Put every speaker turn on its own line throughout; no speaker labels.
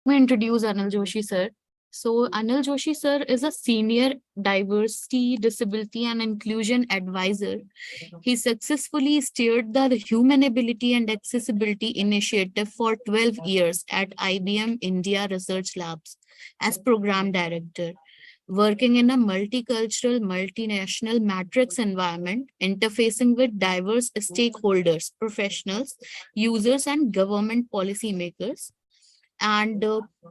Me introduce Anil Joshi sir. So Anil Joshi sir is a senior diversity, disability and inclusion advisor. He successfully steered the Human Ability and Accessibility Initiative for 12 years at IBM India Research Labs as program director, working in a multicultural, multinational matrix environment, interfacing with diverse stakeholders, professionals, users, and government policymakers. And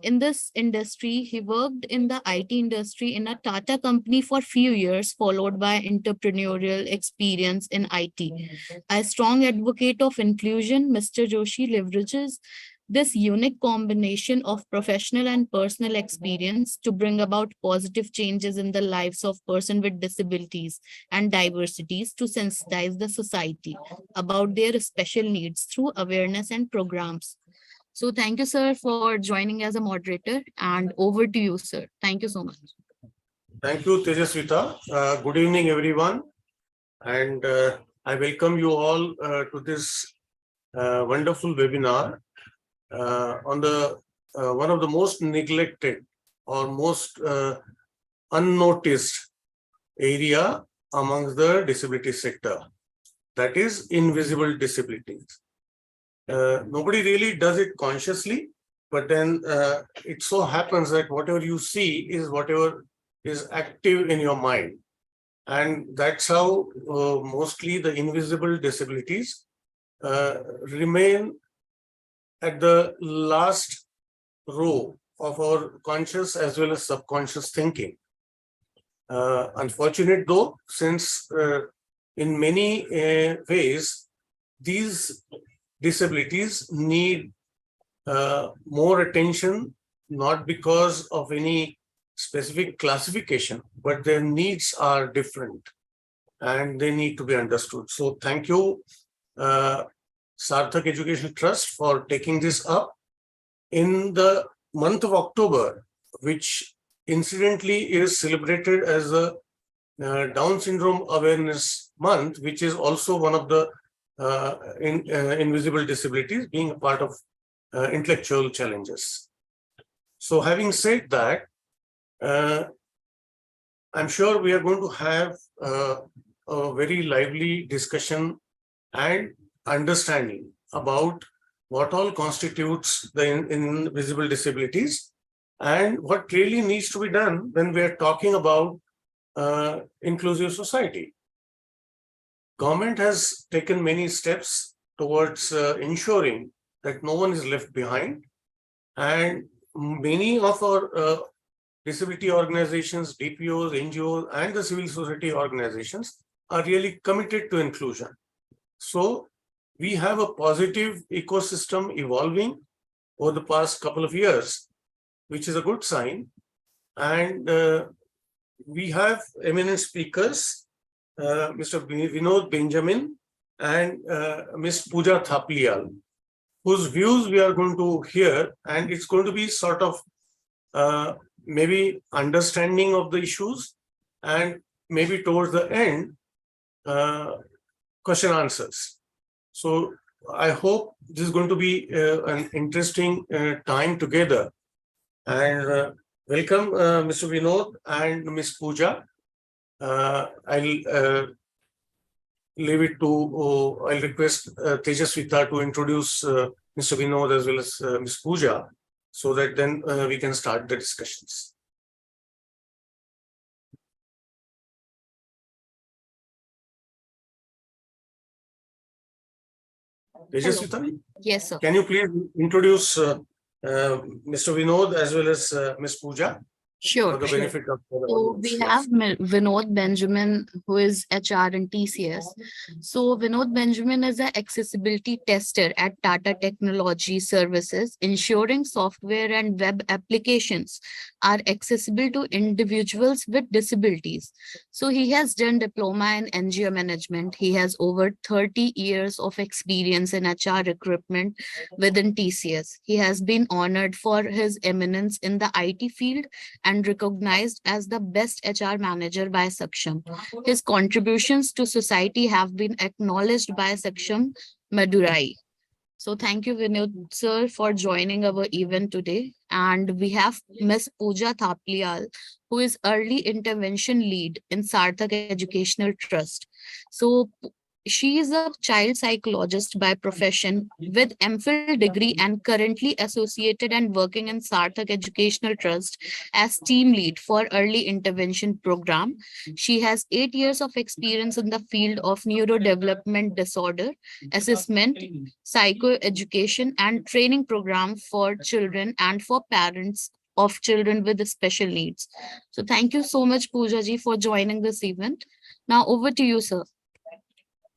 in this industry, he worked in the IT industry in a Tata company for few years, followed by entrepreneurial experience in IT. A strong advocate of inclusion, Mr. Joshi leverages this unique combination of professional and personal experience to bring about positive changes in the lives of persons with disabilities and diversities, to sensitize the society about their special needs through awareness and programs. So thank you, sir, for joining as a moderator, and over to you, sir. Thank you so much.
Thank you, Tejaswita. Good evening, everyone. And I welcome you all to this wonderful webinar on the one of the most neglected or most unnoticed area amongst the disability sector, that is invisible disabilities. Nobody really does it consciously, but then it so happens that whatever you see is whatever is active in your mind. And that's how mostly the invisible disabilities remain at the last row of our conscious as well as subconscious thinking. Unfortunate though, since in many ways, these disabilities need more attention, not because of any specific classification, but their needs are different and they need to be understood. So thank you, Sarthak Education Trust, for taking this up. In the month of October, which incidentally is celebrated as a Down Syndrome Awareness Month, which is also one of the invisible disabilities, being a part of intellectual challenges. So having said that, I'm sure we are going to have a very lively discussion and understanding about what all constitutes the invisible disabilities and what really needs to be done when we are talking about inclusive society. Government has taken many steps towards ensuring that no one is left behind, and many of our disability organizations, DPOs, NGOs, and the civil society organizations are really committed to inclusion. So we have a positive ecosystem evolving over the past couple of years, which is a good sign. And we have eminent speakers, Mr. Vinod Benjamin and Ms. Pooja Thapalial, whose views we are going to hear, and it's going to be sort of maybe understanding of the issues, and maybe towards the end, question answers. So I hope this is going to be an interesting time together. And welcome, Mr. Vinod and Ms. Pooja. I'll leave it to, I'll request Tejaswita to introduce Mr. Vinod as well as Ms. Pooja, so that then we can start the discussions. Tejaswita?
Yes, sir.
Can you please introduce Mr. Vinod as well as Ms. Pooja?
Sure.
For the benefit of the
So
audience.
we have Vinod Benjamin, who is HR and TCS. So Vinod Benjamin is an accessibility tester at Tata Technology Services, ensuring software and web applications are accessible to individuals with disabilities. So he has done diploma in NGO management. He has over 30 years of experience in HR recruitment within TCS. He has been honored for his eminence in the IT field and recognized as the best HR manager by Saksham. His contributions to society have been acknowledged by Saksham Madurai. So thank you, Vinod sir, for joining our event today. And we have Miss Pooja Thaplial, who is early intervention lead in Sarthak Educational Trust. So she is a child psychologist by profession with MPhil degree and currently associated and working in Sarthak Educational Trust as team lead for early intervention program. She has 8 years of experience in the field of neurodevelopment disorder assessment, psychoeducation, and training program for children and for parents of children with special needs. So thank you so much, Pooja ji, for joining this event. Now over to you, sir.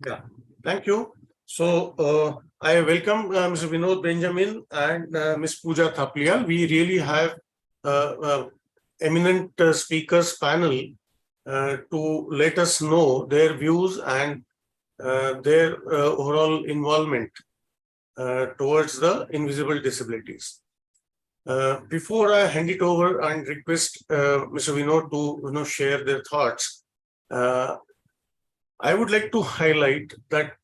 Yeah, thank you. So I welcome Mr. Vinod Benjamin and Ms. Pooja Thaplial. We really have eminent speakers panel to let us know their views and their overall involvement towards the invisible disabilities. Before I hand it over and request Mr. Vinod to share their thoughts, I would like to highlight that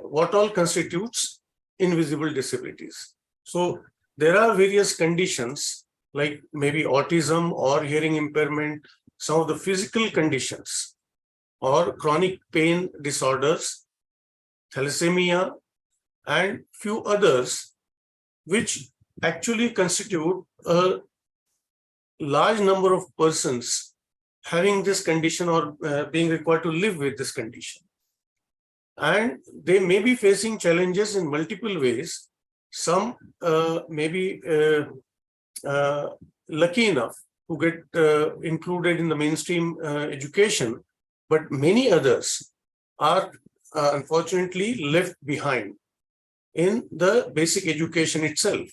what all constitutes invisible disabilities. So there are various conditions like maybe autism or hearing impairment, some of the physical conditions or chronic pain disorders, thalassemia, and few others, which actually constitute a large number of persons having this condition or being required to live with this condition. And they may be facing challenges in multiple ways. Some may be lucky enough to get included in the mainstream education, but many others are unfortunately left behind in the basic education itself.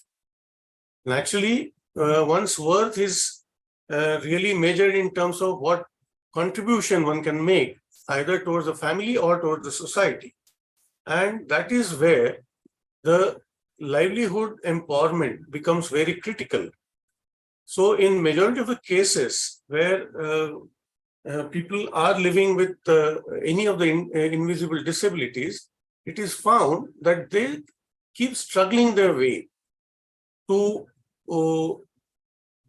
And actually, one's worth is really measured in terms of what contribution one can make either towards the family or towards the society. And that is where the livelihood empowerment becomes very critical. So in majority of the cases where people are living with any of the invisible disabilities, it is found that they keep struggling their way to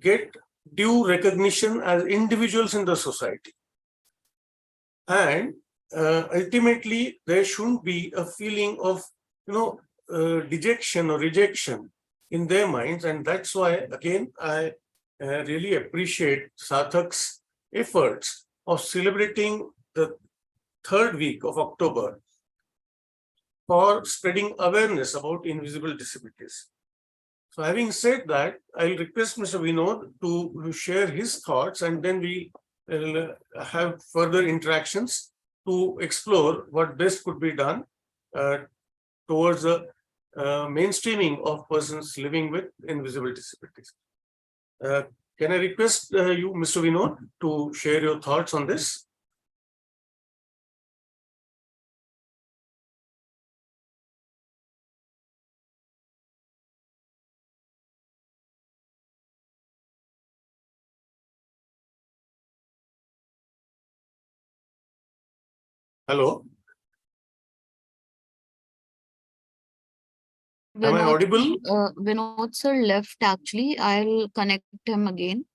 get due recognition as individuals in the society. And ultimately, there shouldn't be a feeling of, dejection or rejection in their minds. And that's why, again, I really appreciate Sarthak's efforts of celebrating the third week of October for spreading awareness about invisible disabilities. So having said that, I'll request Mr. Vinod to share his thoughts, and then we will have further interactions to explore what best could be done towards the mainstreaming of persons living with invisible disabilities. Can I request you, Mr. Vinod, to share your thoughts on this? Hello, am I audible?
Vinod sir left actually. I'll connect him again.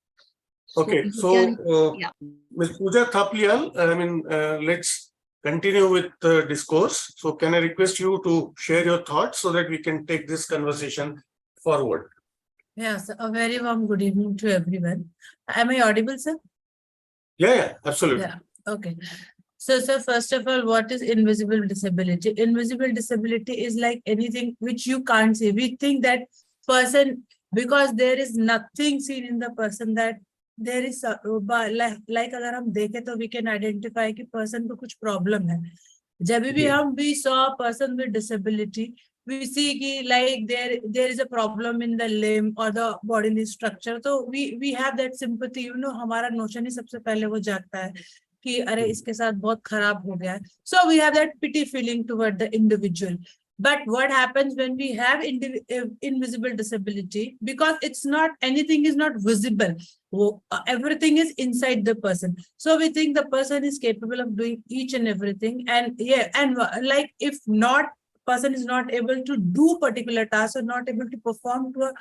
So
Okay,
you
so
can, yeah.
Ms. Pooja Thaplial, let's continue with the discourse. So can I request you to share your thoughts so that we can take this conversation forward?
Yes, a very warm good evening to everyone. Am I audible, sir?
Yeah, absolutely.
Yeah, okay. So, first of all, what is invisible disability? Invisible disability is like anything which you can't see. We think that person, because there is nothing seen in the person, that there is like अगर हम देखें तो we can identify कि person को कुछ problem है. जब भी हम we saw a person with disability, we see कि like there is a problem in the limb or the bodily structure. So we have that sympathy, हमारा notion ही सबसे पहले वो जागता है कि अरे इसके साथ बहुत खराब हो गया है. So we have that pity feeling toward the individual. But what happens when we have invisible disability? Because it's not, anything is not visible. Everything is inside the person. So we think the person is capable of doing each and everything. And yeah, and like if not person is not able to do particular tasks or not able to perform to a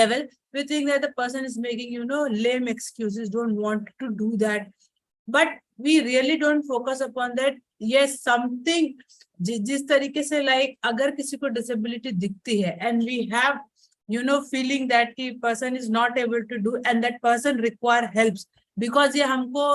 level, we think that the person is making, lame excuses, don't want to do that. But we really don't focus upon that. Yes, something जिस तरीके से like अगर किसी को disability दिखती है and we have feeling that कि person is not able to do and that person require helps, because ये हमको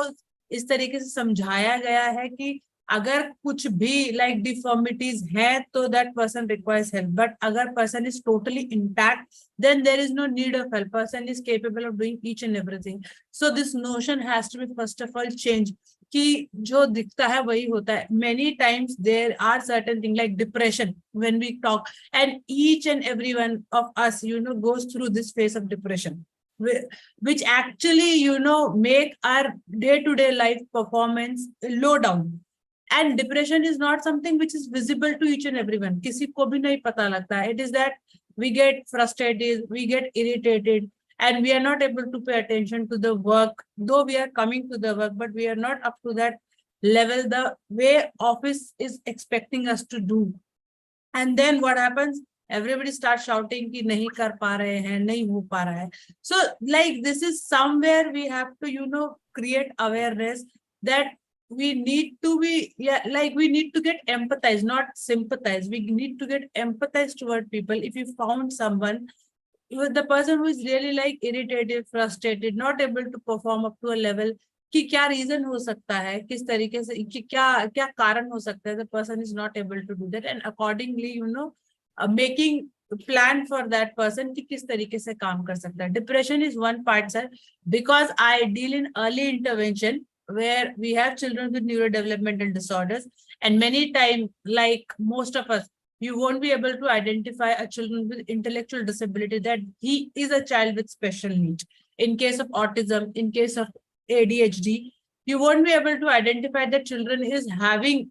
इस तरीके से समझाया गया है कि अगर कुछ भी like deformities है तो that person requires help, but अगर person is totally intact then there is no need of help, person is capable of doing each and everything. So this notion has to be first of all changed कि जो दिखता है वही होता है. Many times there are certain things like depression when we talk, and each and every one of us goes through this phase of depression, which actually make our day-to-day life performance low down. And depression is not something which is visible to each and everyone. किसी को भी नहीं पता लगता. It is that we get frustrated, we get irritated, and we are not able to pay attention to the work, though we are coming to the work, but we are not up to that level the way office is expecting us to do. And then what happens? Everybody starts shouting कि नहीं कर पा रहे हैं, नहीं हो पा रहा है. So like this is somewhere we have to create awareness that we need to be we need to get empathize, not sympathize. We need to get empathize toward people. If you found someone, the person who is really like irritated, frustrated, not able to perform up to a level, कि क्या reason हो सकता है, किस तरीके से, कि क्या क्या कारण हो सकता है, the person is not able to do that, and accordingly making plan for that person कि किस तरीके से काम कर सकता है. Depression is one part, sir, because I deal in early intervention where we have children with neurodevelopmental disorders, and many times, like most of us, you won't be able to identify a children with intellectual disability that he is a child with special need. In case of autism, in case of ADHD, you won't be able to identify that children is having,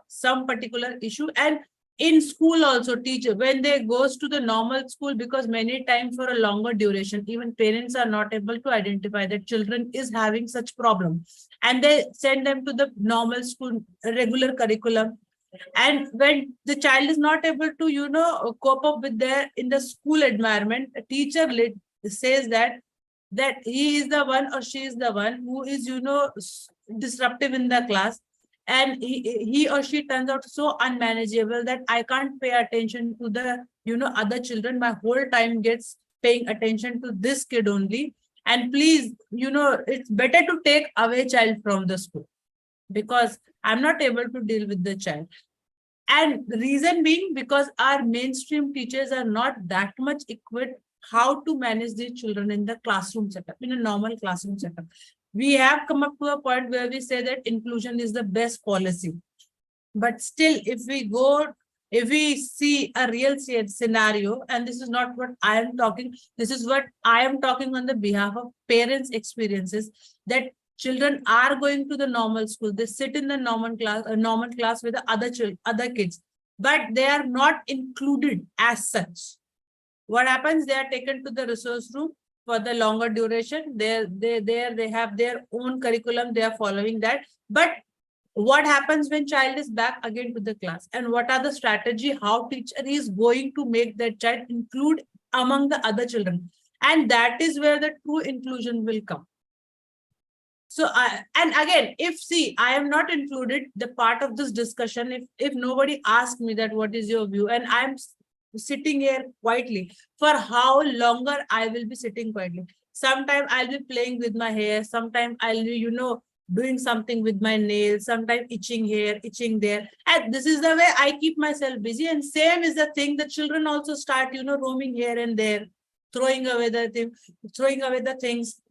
some particular issue. And in school also, teacher, when they goes to the normal school, because many times for a longer duration, even parents are not able to identify that children is having such problem, and they send them to the normal school, regular curriculum. And when the child is not able to cope up with their in the school environment, a teacher says that he is the one or she is the one who is disruptive in the class, and he or she turns out so unmanageable that I can't pay attention to the other children. My whole time gets paying attention to this kid only, and please it's better to take away child from the school because I'm not able to deal with the child. And the reason being because our mainstream teachers are not that much equipped how to manage these children in the classroom setup, in a normal classroom setup. We have come up to a point where we say that inclusion is the best policy. But still, if we see a real scenario, and this is not what I am talking, this is what I am talking on the behalf of parents' experiences, that children are going to the normal school, they sit in the normal class with the other kids, but they are not included as such. What happens? They are taken to the resource room for the longer duration. They have their own curriculum, they are following that. But what happens when child is back again to the class, and what are the strategy how teacher is going to make that child include among the other children? And that is where the true inclusion will come. So and again, if I am not included the part of this discussion, if nobody asks me that what is your view, and I'm sitting here quietly, for how longer I will be sitting quietly? Sometimes I'll be playing with my hair, sometimes I'll be doing something with my nails, sometimes itching here, itching there, and this is the way I keep myself busy. And same is the thing, the children also start roaming here and there, throwing away the things,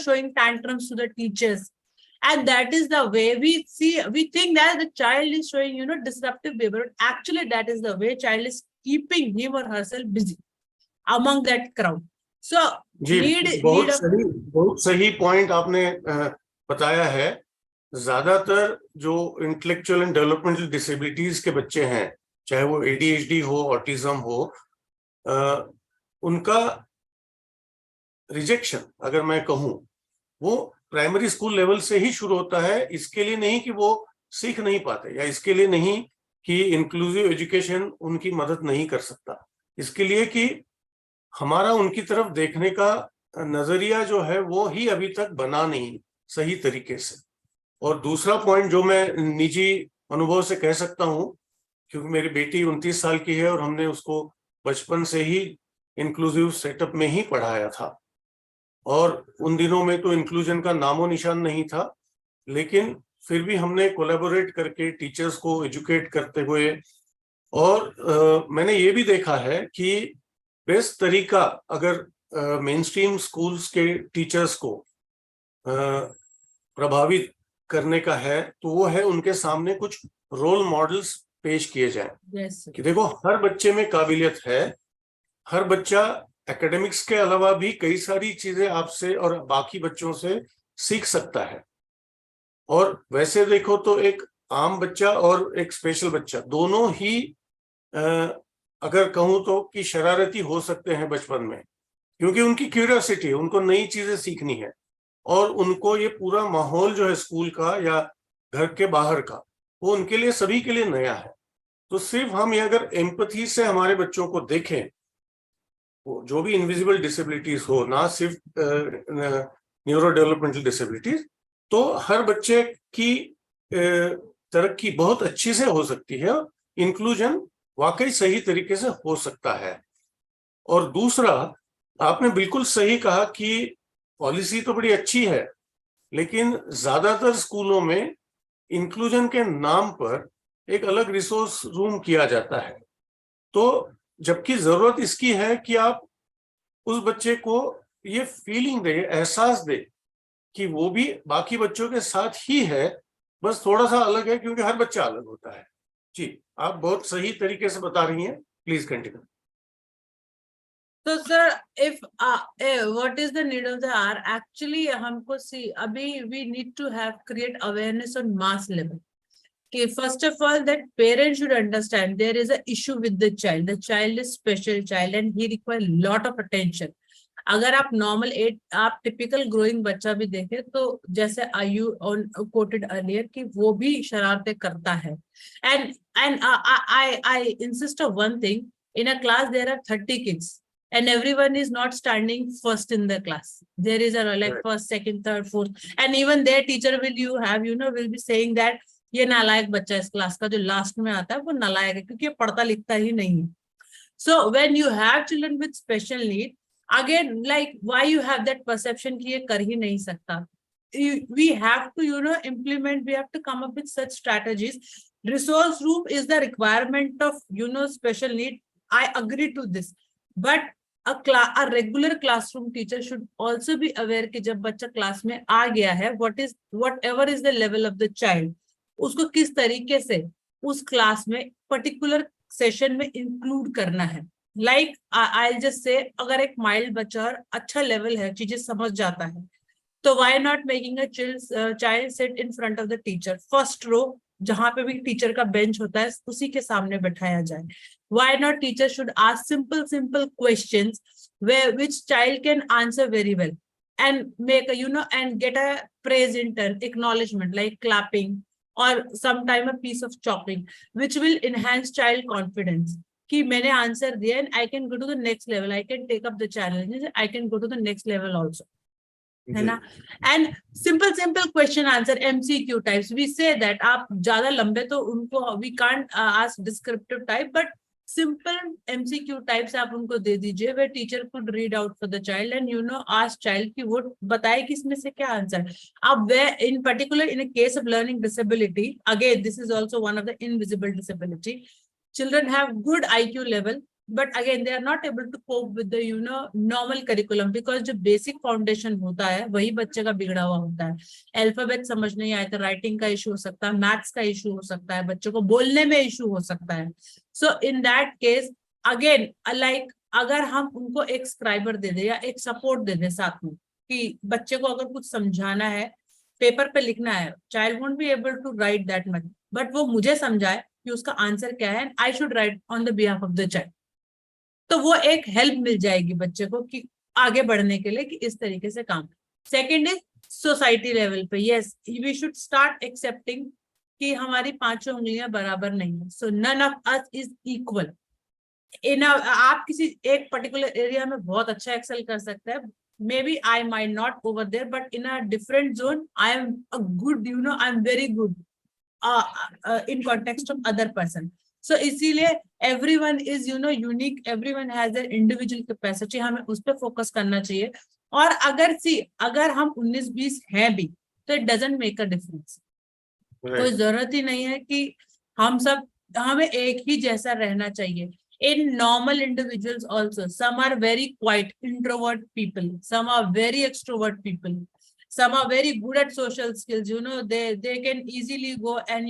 showing tantrums to the teachers. And that is the way we think that the child is showing disruptive behavior. Actually, that is the way child is keeping him or herself busy among that crowd. So
बहुत सही point आपने बताया है. ज्यादातर जो intellectual and developmental disabilities के बच्चे हैं, चाहे वो ADHD हो, ऑटिज्म हो, उनका रिजेक्शन अगर मैं कहूं वो प्राइमरी स्कूल लेवल से ही शुरू होता है. इसके लिए नहीं कि वो सीख नहीं पाते या इसके लिए नहीं कि इंक्लूसिव एजुकेशन उनकी मदद नहीं कर सकता, इसके लिए कि हमारा उनकी तरफ देखने का नजरिया जो है वो ही अभी तक बना नहीं सही तरीके से। और दूसरा पॉइंट जो मैं निजी अनुभव से कह सकता हूँ, क्योंकि मेरी बेटी 29 साल की है और हमने उसको बचपन से ही इंक्लूसिव सेटअप में ही पढ़ाया था, और उन दिनों में तो इंक्लूजन का नामो निशान नहीं था, लेकिन फिर भी हमने कोलैबोरेट करके टीचर्स को एजुकेट करते हुए, और मैंने ये भी देखा है कि बेस्ट तरीका अगर मेन स्ट्रीम स्कूल्स के टीचर्स को प्रभावित करने का है तो वो है उनके सामने कुछ रोल मॉडल्स पेश किए जाएं।
Yes.
कि देखो हर बच्चे में काबिलियत है, हर बच्चा एकेडमिक्स के अलावा भी कई सारी चीजें आपसे और बाकी बच्चों से सीख सकता है। और वैसे देखो तो एक आम बच्चा और एक स्पेशल बच्चा दोनों ही अगर कहूँ तो कि शरारती हो सकते हैं बचपन में, क्योंकि उनकी क्यूरियोसिटी है, उनको नई चीजें सीखनी है, और उनको ये पूरा माहौल जो है स्कूल का या घर के बाहर का वो उनके लिए सभी के लिए नया है। तो सिर्फ हम ये अगर एम्पैथी से हमारे बच्चों को देखें, जो भी इनविजिबल डिसेबिलिटीज हो, ना सिर्फ न्यूरो डेवलपमेंटल डिसेबिलिटीज, तो हर बच्चे की तरक्की बहुत अच्छी से हो सकती है, इंक्लूजन वाकई सही तरीके से हो सकता है। और दूसरा, आपने बिल्कुल सही कहा कि पॉलिसी तो बड़ी अच्छी है, लेकिन ज्यादातर स्कूलों में इंक्लूजन के नाम पर एक अलग रिसोर्स रूम किया जाता है, तो जबकि जरूरत इसकी है कि आप उस बच्चे को ये फीलिंग दे, एहसास दे कि वो भी बाकी बच्चों के साथ ही है, बस थोड़ा सा अलग है क्योंकि हर बच्चा अलग होता है। जी, आप बहुत सही तरीके से बता रही हैं, please continue.
So sir, if what is the need of the hour? Actually, हमको see अभी we need to have create awareness on mass level. Okay, first of all, that parents should understand there is an issue with the child. The child is special child and he requires lot of attention. अगर आप normal आप typical growing बच्चा भी देखें तो जैसे आयु coated earlier कि वो भी शरारतें करता है, and I insist of one thing, in a class there are 30 kids and everyone is not standing first in the class. There is a like
Right.
first, second, third, fourth, and even their teacher will be saying that ये नालायक बच्चा इस class का जो last में आता है वो नालायक है क्योंकि ये पढ़ता लिखता ही नहीं है. So when you have children with special need, again like why you have that perception कि ये कर ही नहीं सकता. We have to implement, we have to come up with such strategies. Resource room is the requirement of special need. I agree to this, but a regular classroom teacher should also be aware कि जब बच्चा class में आ गया है, whatever is the level of the child, उसको किस तरीके से उस क्लास में पर्टिकुलर सेशन में इंक्लूड करना है. लाइक आई जस्ट से अगर एक माइल्ड बच्चा अच्छा लेवल है, चीजें समझ जाता है, तो why not making a child sit in front of the teacher, first row, जहां पे भी टीचर का बेंच होता है उसी के सामने बैठाया जाए. Why not teacher should ask simple questions which child can answer very well and make and get a praise in turn, acknowledgement like clapping or sometime a piece of chopping, which will enhance child confidence कि मैंने answer दिया and I can go to the next level, I can take up the challenges, I can go to the next level also. है ना. And simple question answer MCQ types, we say that आप ज्यादा लंबे तो उनको we can't ask descriptive type, but simple MCQ types आप उनको दे दीजिए वे teacher could read out for the child and ask child कि वो बताए कि इसमें से क्या आंसर. अब वे in particular in case of learning disability, again this is also one of the invisible disability, children have good IQ level, but again they are not able to cope with the normal curriculum because जो basic foundation होता है वही बच्चे का बिगड़ा हुआ होता है. अल्फाबेट समझ नहीं आए तो राइटिंग का इशू हो सकता है, मैथ्स का इशू हो सकता है, बच्चों को बोलने में इशू हो सकता है. So in that case again like अगर हम उनको एक स्क्राइबर दे दे या एक सपोर्ट दे दे साथ में कि बच्चे को अगर कुछ समझाना है, पेपर पे लिखना है, child won't be able to write that much, but वो मुझे समझाए कि उसका आंसर क्या है, I should write on the behalf of the child, तो वो एक हेल्प मिल जाएगी बच्चे को कि आगे बढ़ने के लिए कि इस तरीके से काम. सेकेंड इज सोसाइटी लेवल पे, yes we should start accepting कि हमारी पांचों उंगलियां बराबर नहीं है. So none of us is equal. आप किसी एक पर्टिकुलर एरिया में बहुत अच्छा एक्सेल कर सकते हैं. Maybe I might not over there, but in a different zone I am a good, I am very good in context of other person. So इसीलिए everyone is unique, everyone has their individual capacity. हमें उस पर focus करना चाहिए. और अगर हम 19-20 हैं भी तो it doesn't make a difference. कोई जरूरत ही नहीं है कि हमें एक ही जैसा रहना चाहिए. In normal individuals also, some are very quiet introvert people, some are very extrovert people, some are very good at social skills. They can easily go and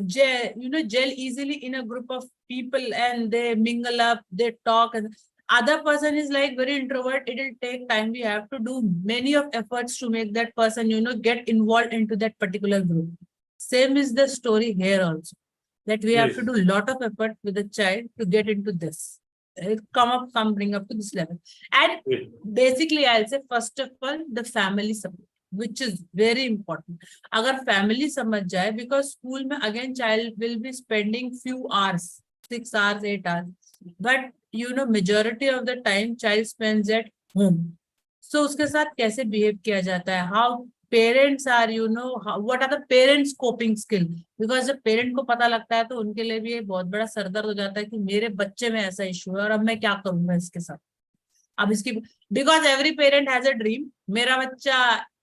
gel easily in a group of people, and they mingle up, they talk. And other person is like very introvert. It will take time. We have to do many of efforts to make that person get involved into that particular group. Same is the story here also, that we have
Yes.
to do a lot of effort with the child to get into this, bring up to this level. And
Yes.
basically I'll say, first of all, the family support, which is very important. Agar family samajh jaye, because school mein again child will be spending few hours, 6 hours, 8 hours, but majority of the time child spends at home. So uske sath kaise behave kiya jata hai, how parents are, what are the parents coping skill. Because जब parent को पता लगता है तो उनके लिए भी ये बहुत बड़ा सरदर्द हो जाता है कि मेरे बच्चे में ऐसा इशू है और अब मैं क्या करूंगा इसके साथ. अब इसकी, because every parent has a dream. मेरा बच्चा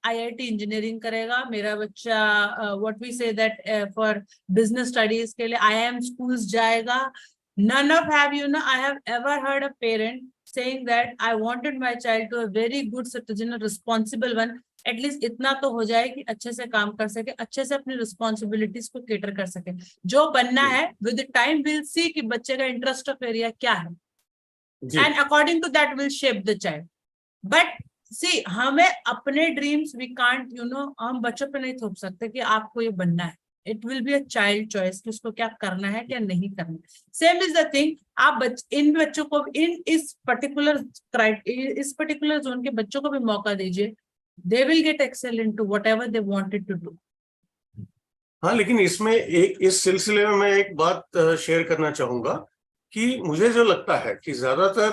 आईआईटी इंजीनियरिंग करेगा, मेरा बच्चा what we say that for business studies के लिए आईआईएम स्कूल्स जाएगा. None of I have ever heard a parent saying that I wanted my child to a very good citizen, a responsible one. At least इतना तो हो जाए कि अच्छे से काम कर सके, अच्छे से अपनी रिस्पॉन्सिबिलिटीज को केटर कर सके. जो बनना है विद टाइम विल सी कि बच्चे का इंटरेस्ट ऑफ एरिया क्या है, and according to that will shape the child. But see, हमें अपने ड्रीम्स वी कांट हम बच्चों पे नहीं थोप सकते कि आपको ये बनना है. It will be a child choice कि उसको क्या करना है क्या नहीं करना. सेम इज द थिंग, आप इन बच्चों को इस पर्टिकुलर जोन के बच्चों को भी मौका दीजिए. They will get excel into whatever they wanted to do.
हाँ, लेकिन इसमें इस सिलसिले में मैं एक बात शेयर करना चाहूंगा कि मुझे जो लगता है कि ज्यादातर,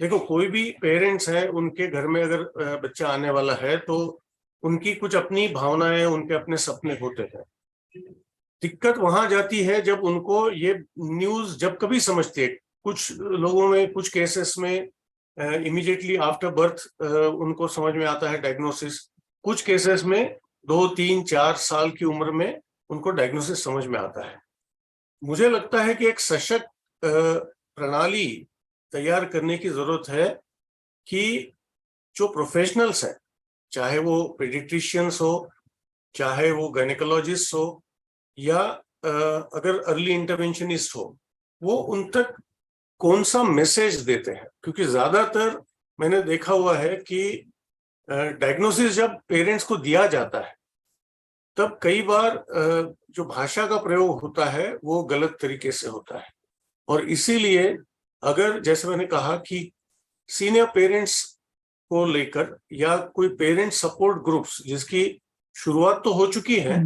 देखो, कोई भी पेरेंट्स हैं, उनके घर में अगर बच्चा आने वाला है तो उनकी कुछ अपनी भावनाएं, उनके अपने सपने होते हैं. दिक्कत वहां जाती है जब उनको ये न्यूज जब कभी समझते हैं. कुछ लोगों में, कुछ केसेस में इमीडिएटली आफ्टर बर्थ उनको समझ में आता है डायग्नोसिस. कुछ केसेस में 2, 3, 4 साल की उम्र में उनको डायग्नोसिस समझ में आता है. मुझे लगता है कि एक सशक्त प्रणाली तैयार करने की जरूरत है कि जो प्रोफेशनल्स हैं, चाहे वो पेडिट्रिशियंस हो, चाहे वो गायनेकोलॉजिस्ट हो, या अगर अर्ली इंटरवेंशनिस्ट हो, वो उन तक कौन सा मैसेज देते हैं. क्योंकि ज्यादातर मैंने देखा हुआ है कि डायग्नोसिस जब पेरेंट्स को दिया जाता है तब कई बार जो भाषा का प्रयोग होता है वो गलत तरीके से होता है. और इसीलिए अगर, जैसे मैंने कहा कि सीनियर पेरेंट्स को लेकर या कोई पेरेंट सपोर्ट ग्रुप्स, जिसकी शुरुआत तो हो चुकी है,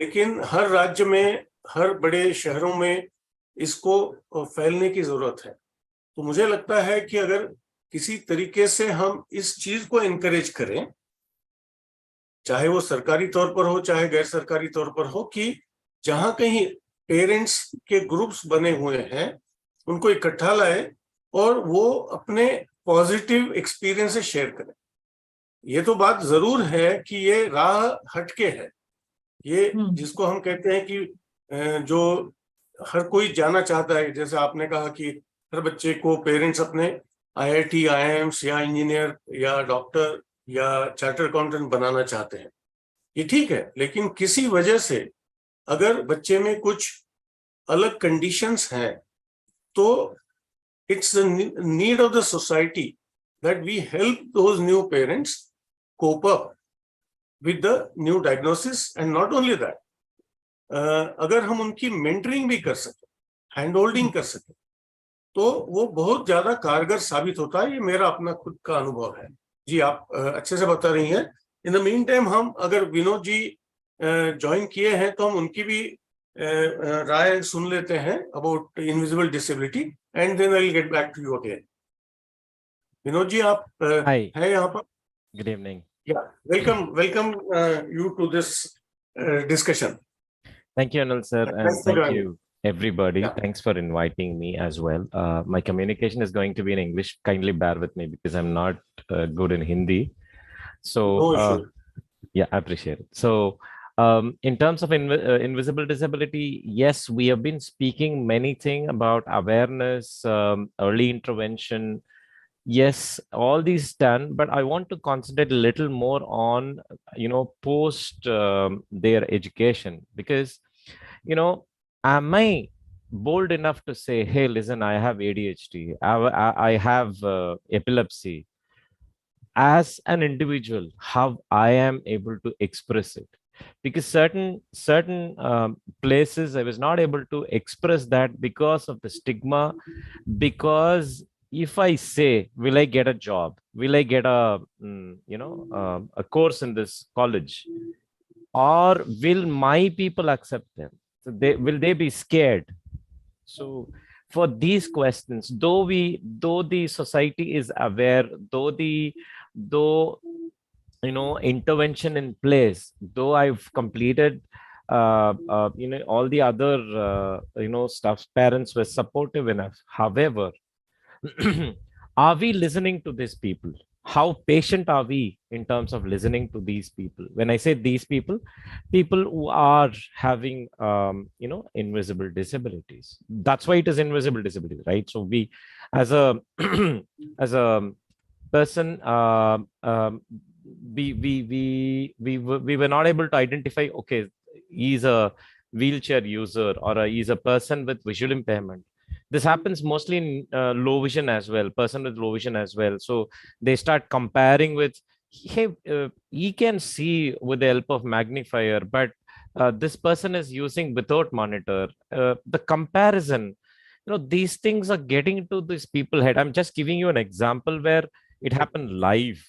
लेकिन हर राज्य में, हर बड़े शहरों में इसको फैलने की जरूरत है. तो मुझे लगता है कि अगर किसी तरीके से हम इस चीज को एनकरेज करें, चाहे वो सरकारी तौर पर हो चाहे गैर सरकारी तौर पर हो, कि जहां कहीं पेरेंट्स के ग्रुप्स बने हुए हैं उनको इकट्ठा लाए और वो अपने पॉजिटिव एक्सपीरियंसेस शेयर करें. ये तो बात जरूर है कि ये राह हटके है, ये जिसको हम कहते हैं कि जो हर कोई जाना चाहता है. जैसे आपने कहा कि हर बच्चे को पेरेंट्स अपने आईआईटी, आईआईएम्स या इंजीनियर या डॉक्टर या चार्टर अकाउंटेंट बनाना चाहते हैं. ये ठीक है, लेकिन किसी वजह से अगर बच्चे में कुछ अलग कंडीशंस हैं तो it's the need of the society that we help those new parents cope up with the new diagnosis. And not only that, अगर हम उनकी मेंटरिंग भी कर सकें, हैंड होल्डिंग कर सकें, तो वो बहुत ज्यादा कारगर साबित होता है. ये मेरा अपना खुद का अनुभव है. जी, आप अच्छे से बता रही हैं. इन द मीन टाइम हम, अगर विनोद जी ज्वाइन किए हैं, तो हम उनकी भी राय सुन लेते हैं about invisible disability, and then I will get back to you again. Vinod ji, आप
Hi,
हैं यहाँ पर?
good evening.
Yeah, welcome you to this discussion.
Thank you, Anil sir, and
Thanks for
thank
joining.
you, everybody.
Yeah.
Thanks for inviting me as well. My communication is going to be in English. Kindly bear with me because I'm not good in Hindi. So,
No issue.
yeah, I appreciate it. So, in terms of invisible disability, yes, we have been speaking many things about awareness, early intervention. Yes, all these done, but I want to concentrate a little more on, post their education, because, am I bold enough to say, hey, listen, I have ADHD, I have epilepsy, as an individual, how I am able to express it? Because certain places I was not able to express that because of the stigma. Because if I say, will I get a job, will I get a course in this college, or will my people accept them? So will they be scared? So for these questions, though the society is aware, though intervention in place, though I've completed all the other stuff, parents were supportive enough. However, are we listening to these people? How patient are we in terms of listening to these people? When I say these people, people who are having invisible disabilities. That's why it is invisible disability, right? So we, as a as a person, we were not able to identify, okay, he's a wheelchair user, or he's a person with visual impairment. This happens mostly in low vision as well, person with low vision as well. So they start comparing with, hey, he can see with the help of magnifier, but this person is using without monitor. The comparison, these things are getting into these people head. I'm just giving you an example where it happened live,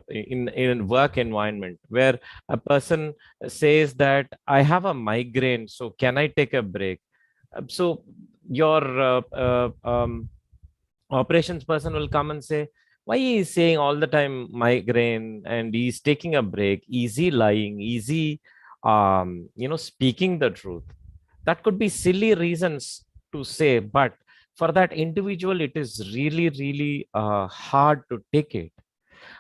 in work environment, where a person says that I have a migraine, so can I take a break? So your operations person will come and say, why he is saying all the time migraine, and he's taking a break, easy lying, easy speaking the truth. That could be silly reasons to say, but for that individual it is really really hard to take it.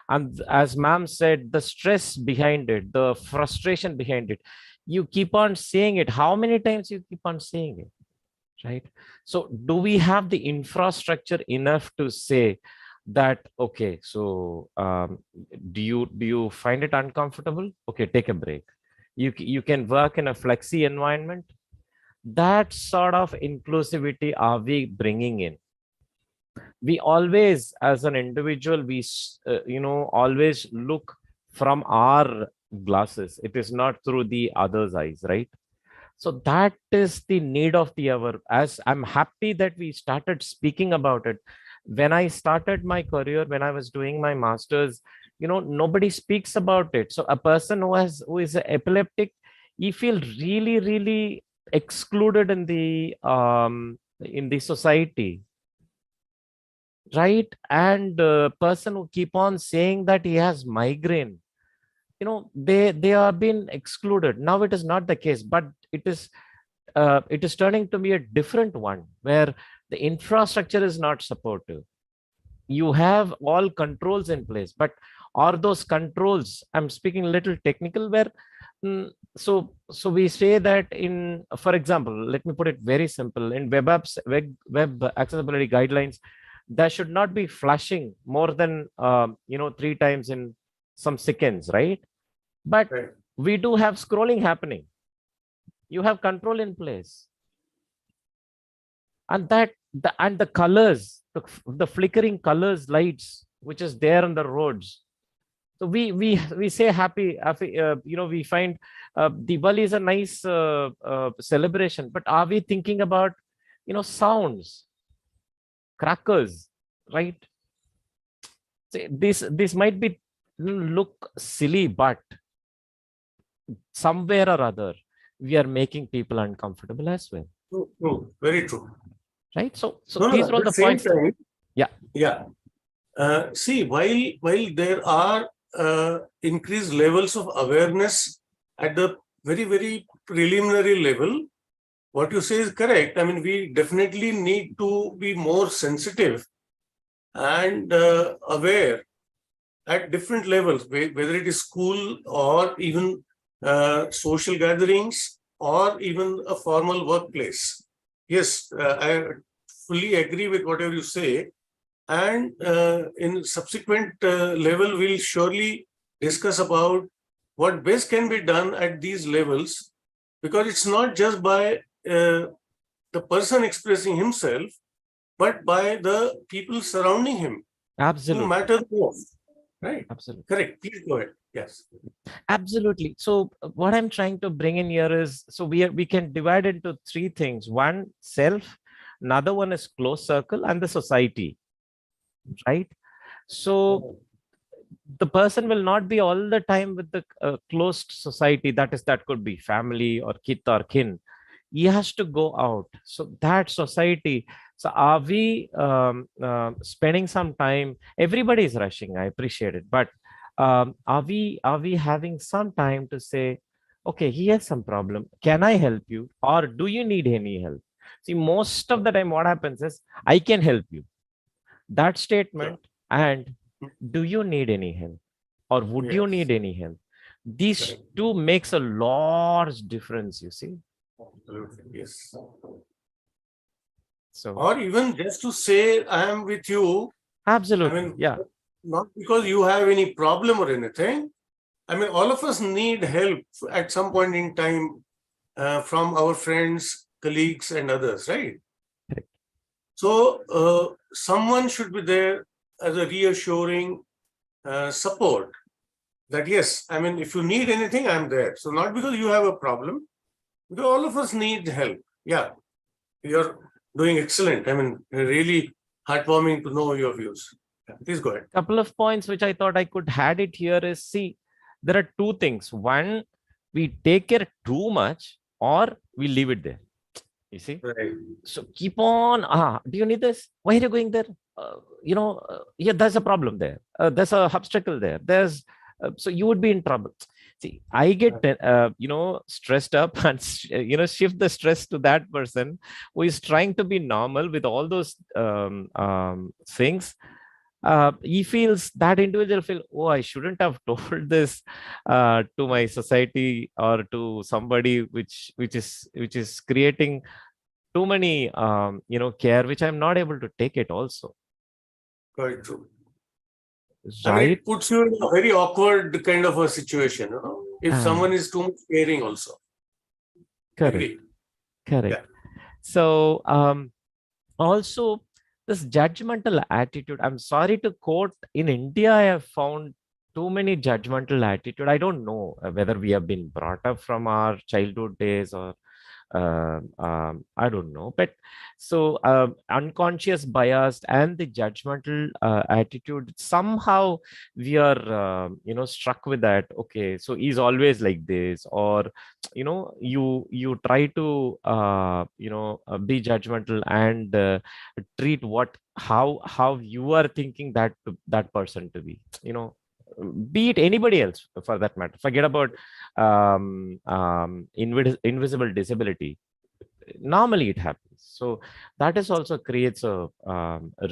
And as ma'am said, the stress behind it, the frustration behind it, you keep on saying it. How many times you keep on saying it, right? So do we have the infrastructure enough to say that, okay, so do you find it uncomfortable? Okay, take a break. You can work in a flexi environment. That sort of inclusivity are we bringing in? We always, as an individual, always look from our glasses. It is not through the other's eyes, right? So that is the need of the hour. As I'm happy that we started speaking about it. When I started my career, when I was doing my master's, nobody speaks about it. So a person who is epileptic, he feel really really excluded in the society, right? And person who keep on saying that he has migraine, they are being excluded. Now it is not the case, but it is turning to be a different one, where the infrastructure is not supportive. You have all controls in place, but are those controls, I'm speaking a little technical, where so we say that, in for example, let me put it very simple, in web accessibility guidelines, there should not be flashing more than 3 times in some seconds, right? But
Right.
we do have scrolling happening. You have control in place, and the colors, the flickering colors, lights which is there on the roads. So we say happy, we find Diwali is a nice celebration, but are we thinking about sounds, crackers, right? This might be look silly, but somewhere or other, we are making people uncomfortable as well,
True, true, very true.
right? So
No,
these
no,
are all
at the
the
same
points.
time,
Yeah.
yeah. See, while there are increased levels of awareness at the very preliminary level, what you say is correct. I mean, we definitely need to be more sensitive and aware at different levels, whether it is school or even social gatherings or even a formal workplace. Yes, I fully agree with whatever you say. And in subsequent level, we'll surely discuss about what best can be done at these levels, because it's not just by the person expressing himself, but by the people surrounding him who
Absolutely.
matter most. Right?
Absolutely.
Correct. Please go ahead. Yes.
Absolutely. So what I'm trying to bring in here is, so we can divide into three things. One, self, another one is close circle, and the society, right? So the person will not be all the time with the closed society, that could be family or kith or kin. He has to go out, so that society. So are we spending some time? Everybody is rushing, I appreciate it, but are we having some time to say, okay, he has some problem, can I help you, or do you need any help? See, most of the time what happens is, I can help you, that
Sure.
statement, and do you need any help, or would you
Yes.
need any help? These
Correct.
two makes a large difference, you see.
Absolutely. Yes.
So
Or even just to say, I am with you. I
absolutely,
mean,
yeah,
not because you have any problem or anything. I mean, all of us need help at some point in time from our friends, colleagues, and others, right?
correct.
So, someone should be there as a reassuring support that, yes, I mean, if you need anything, I'm there. So, not because you have a problem, because all of us need help. Yeah, you're doing excellent. I mean, really heartwarming to know your views. Yeah, please go ahead.
Couple of points which I thought I could add it here is, see, there are two things. One, we take care too much, or we leave it there. You see,
Right.
so keep on. Do you need this? Why are you going there? Yeah, there's a problem there. There's a obstacle there. There's so you would be in trouble. See, I get stressed up and shift the stress to that person who is trying to be normal with all those things. He feels, that individual feel, oh, I shouldn't have told this to my society or to somebody which is creating too many care, which I'm not able to take it also,
Quite true. I mean,
right?
it puts you in a very awkward kind of a situation, if
Ah,
someone is too much caring also.
correct,
Agree.
correct.
Yeah.
So also, this judgmental attitude, I'm sorry to quote, in India I have found too many judgmental attitude. I don't know whether we have been brought up from our childhood days, or I don't know, but so unconscious bias and the judgmental attitude, somehow we are struck with that. Okay, so he's always like this, or you try to be judgmental and treat how you are thinking that person to be, be it anybody else for that matter. Forget about invisible disability. Normally it happens. So that is also creates a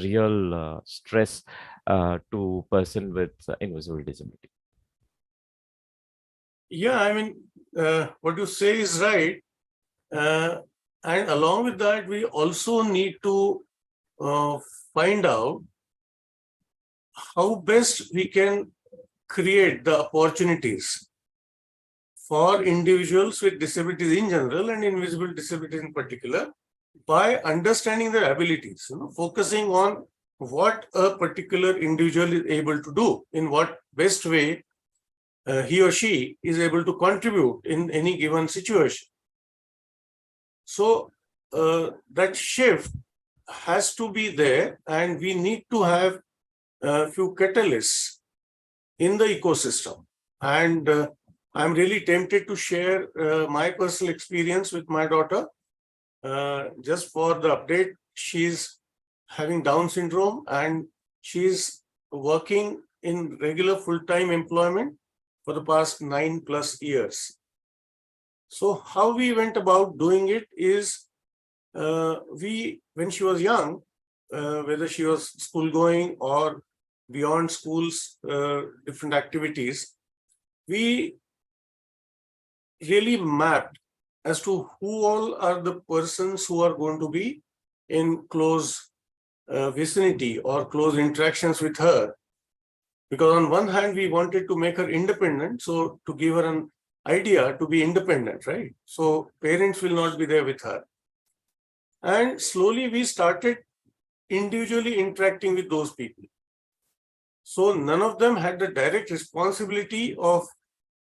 real stress to person with invisible disability.
Yeah, I mean, what you say is right. And along with that, we also need to uh, find out how best we can create the opportunities for individuals with disabilities in general and invisible disabilities in particular, by understanding their abilities, focusing on what a particular individual is able to do, in what best way he or she is able to contribute in any given situation. So that shift has to be there, and we need to have a few catalysts in the ecosystem. And I'm really tempted to share my personal experience with my daughter. Just for the update, she's having Down syndrome and she's working in regular full-time employment for the past 9+ years. So how we went about doing it is, when she was young, whether she was school going or beyond schools, different activities, we really mapped as to who all are the persons who are going to be in close vicinity or close interactions with her. Because on one hand, we wanted to make her independent, so to give her an idea to be independent, right? So parents will not be there with her. And slowly we started individually interacting with those people. So none of them had the direct responsibility of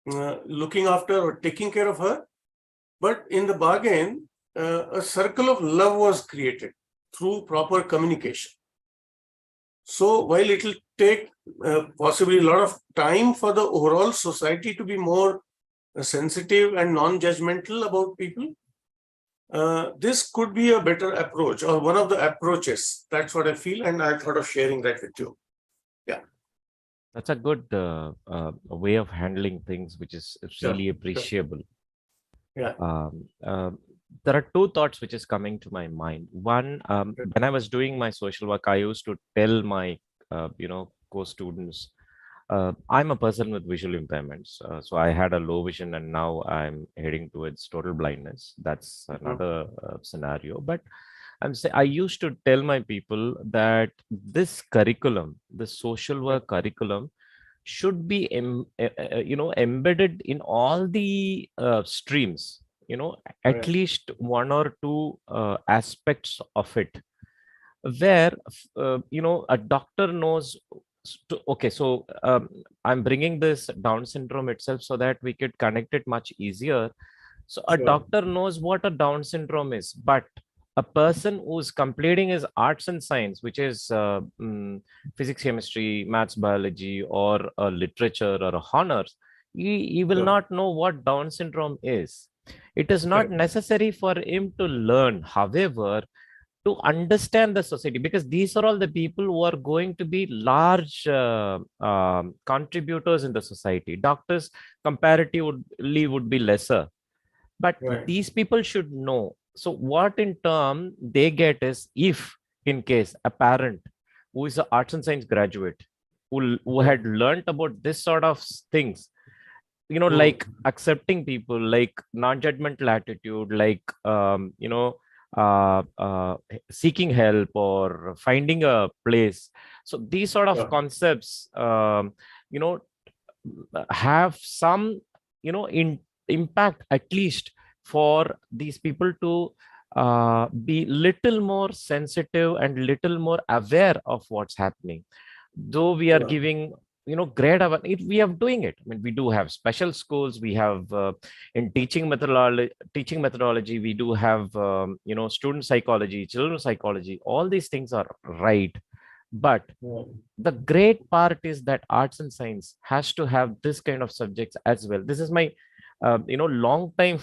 looking after or taking care of her. But in the bargain, a circle of love was created through proper communication. So while it will take possibly a lot of time for the overall society to be more sensitive and non-judgmental about people, this could be a better approach or one of the approaches. That's what I feel, and I thought of sharing that with you.
That's a good way of handling things, which is really
Sure.
appreciable.
Yeah.
There are two thoughts which is coming to my mind. One, when I was doing my social work, I used to tell my co-students, I'm a person with visual impairments. So I had a low vision and now I'm heading towards total blindness. That's another scenario. But I used to tell my people that this curriculum, the social work curriculum, should be embedded in all the streams, at
Right.
least one or two aspects of it, where a doctor knows okay, so I'm bringing this Down syndrome itself so that we could connect it much easier. So a
Sure.
doctor knows what a Down syndrome is, but a person who's completing his arts and science, which is physics, chemistry, maths, biology, or literature or honors, he will
Sure.
not know what Down syndrome is. It is not
Correct.
necessary for him to learn, however, to understand the society, because these are all the people who are going to be large contributors in the society. Doctors comparatively would be lesser, but
Right.
these people should know. So what in turn they get is, if in case a parent who is an arts and science graduate, who had learned about this sort of things, like accepting people, like non-judgmental attitude, like seeking help or finding a place. So these sort of
Sure.
concepts have some impact, at least for these people to be little more sensitive and little more aware of what's happening. Though we are
Sure.
giving great we are doing it. I mean, we do have special schools, we have in teaching methodology, we do have student psychology, children psychology. All these things are right, but the great part is that arts and science has to have this kind of subjects as well. This is my long time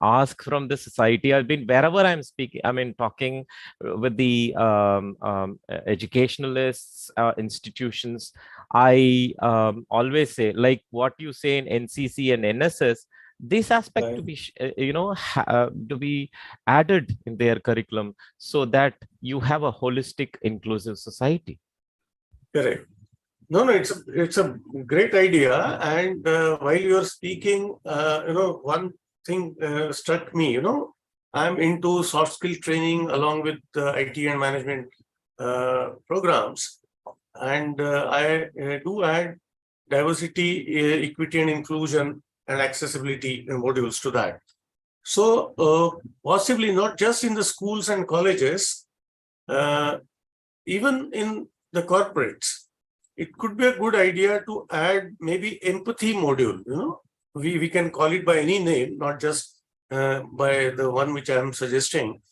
ask from the society. I've been, wherever I'm speaking, I mean talking with the educationalists, institutions, I always say, like what you say in NCC and NSS, this aspect to be to be added in their curriculum, so that you have a holistic, inclusive society.
Correct. No, it's a great idea. And while you're speaking, one thing struck me. I'm into soft skill training along with IT and management programs, and I do add diversity, equity, and inclusion and accessibility modules to that. So possibly not just in the schools and colleges, even in the corporates, it could be a good idea to add maybe empathy module. We can call it by any name, not just by the one which I am suggesting,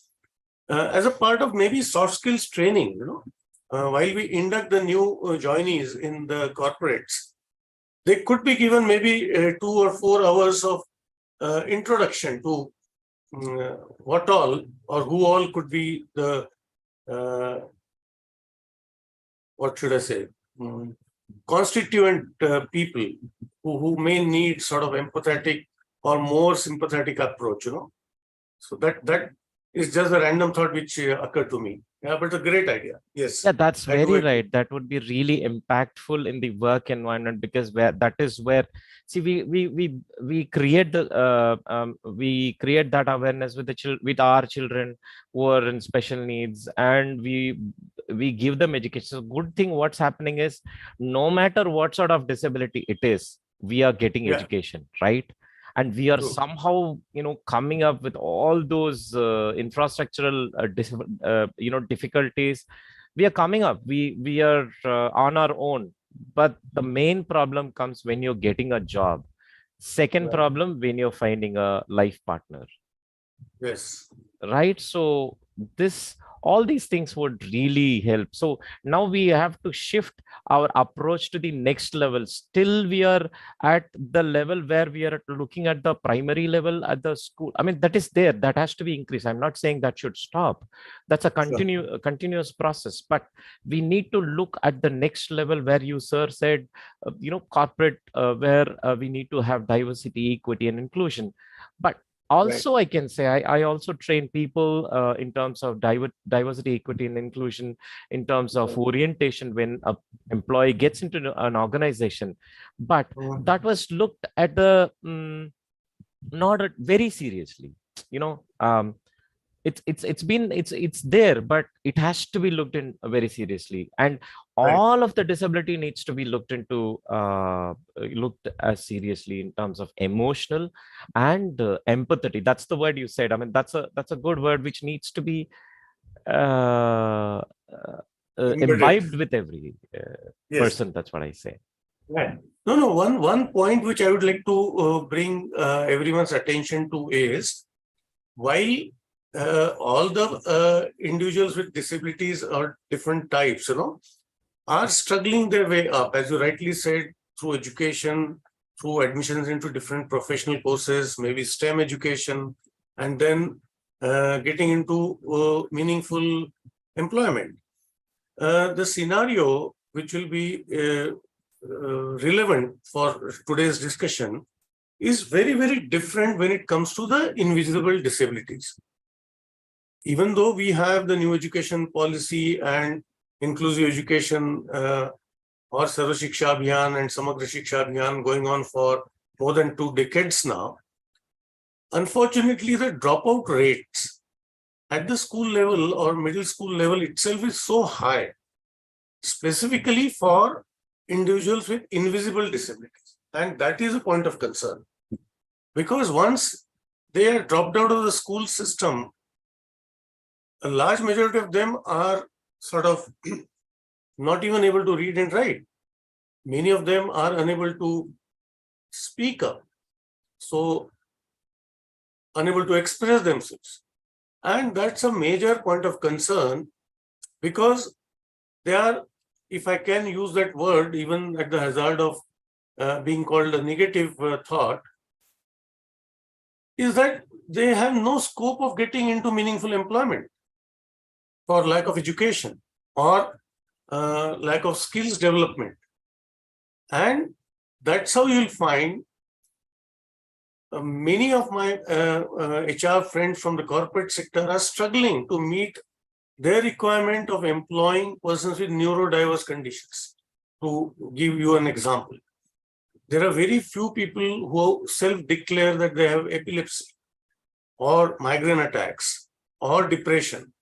as a part of maybe soft skills training. While we induct the new joinees in the corporates, they could be given maybe 2 or 4 hours of introduction to what all or who all could be the what should I say, constituent people who may need sort of empathetic or more sympathetic approach, So that is just a random thought which occurred to me. Yeah, but a great idea. Yes.
Yeah, that's
I do
very
agree.
right. That would be really impactful in the work environment, because that is where, see, we create we create that awareness with with our children who are in special needs, and we give them education. So good thing what's happening is, no matter what sort of disability it is, we are getting
Yeah.
education, right? And we are
True.
somehow coming up with all those infrastructural difficulties. We are coming up, we are on our own. But the main problem comes when you're getting a job. Second
Right.
problem, when you're finding a life partner,
Yes.
right? So this, all these things would really help. So now we have to shift our approach to the next level. Still we are at the level where we are looking at the primary level at the school. I mean, that is there, that has to be increased. I'm not saying that should stop. That's a continuous process, but we need to look at the next level where you, sir, said corporate, where we need to have diversity, equity and inclusion. But also, I can say I also train people in terms of diversity, equity, and inclusion, in terms of orientation when an employee gets into an organization. But that was looked at the not very seriously. It's there, but it has to be looked in very seriously, and all of the disability needs to be looked into looked as seriously in terms of emotional and empathy. That's the word you said. I mean, that's a good word which needs to be uh, imbibed with every
Yes.
person. That's what I say.
Right. No. One point which I would like to bring everyone's attention to is, while all the individuals with disabilities or different types, are struggling their way up, as you rightly said, through education, through admissions into different professional courses, maybe STEM education, and then getting into meaningful employment. The scenario which will be relevant for today's discussion is very, very different when it comes to the invisible disabilities. Even though we have the new education policy and inclusive education or Sarva Shiksha Abhiyan and Samagra Shiksha Abhiyan going on for more than 2 decades now, unfortunately, the dropout rates at the school level or middle school level itself is so high, specifically for individuals with invisible disabilities. And that is a point of concern. Because once they are dropped out of the school system, a large majority of them are sort of not even able to read and write. Many of them are unable to speak up, so unable to express themselves. And that's a major point of concern, because they are, if I can use that word, even at the hazard of being called a negative thought, is that they have no scope of getting into meaningful employment for lack of education or lack of skills development. And that's how you'll find many of my HR friends from the corporate sector are struggling to meet their requirement of employing persons with neurodiverse conditions. To give you an example, there are very few people who self-declare that they have epilepsy or migraine attacks or depression.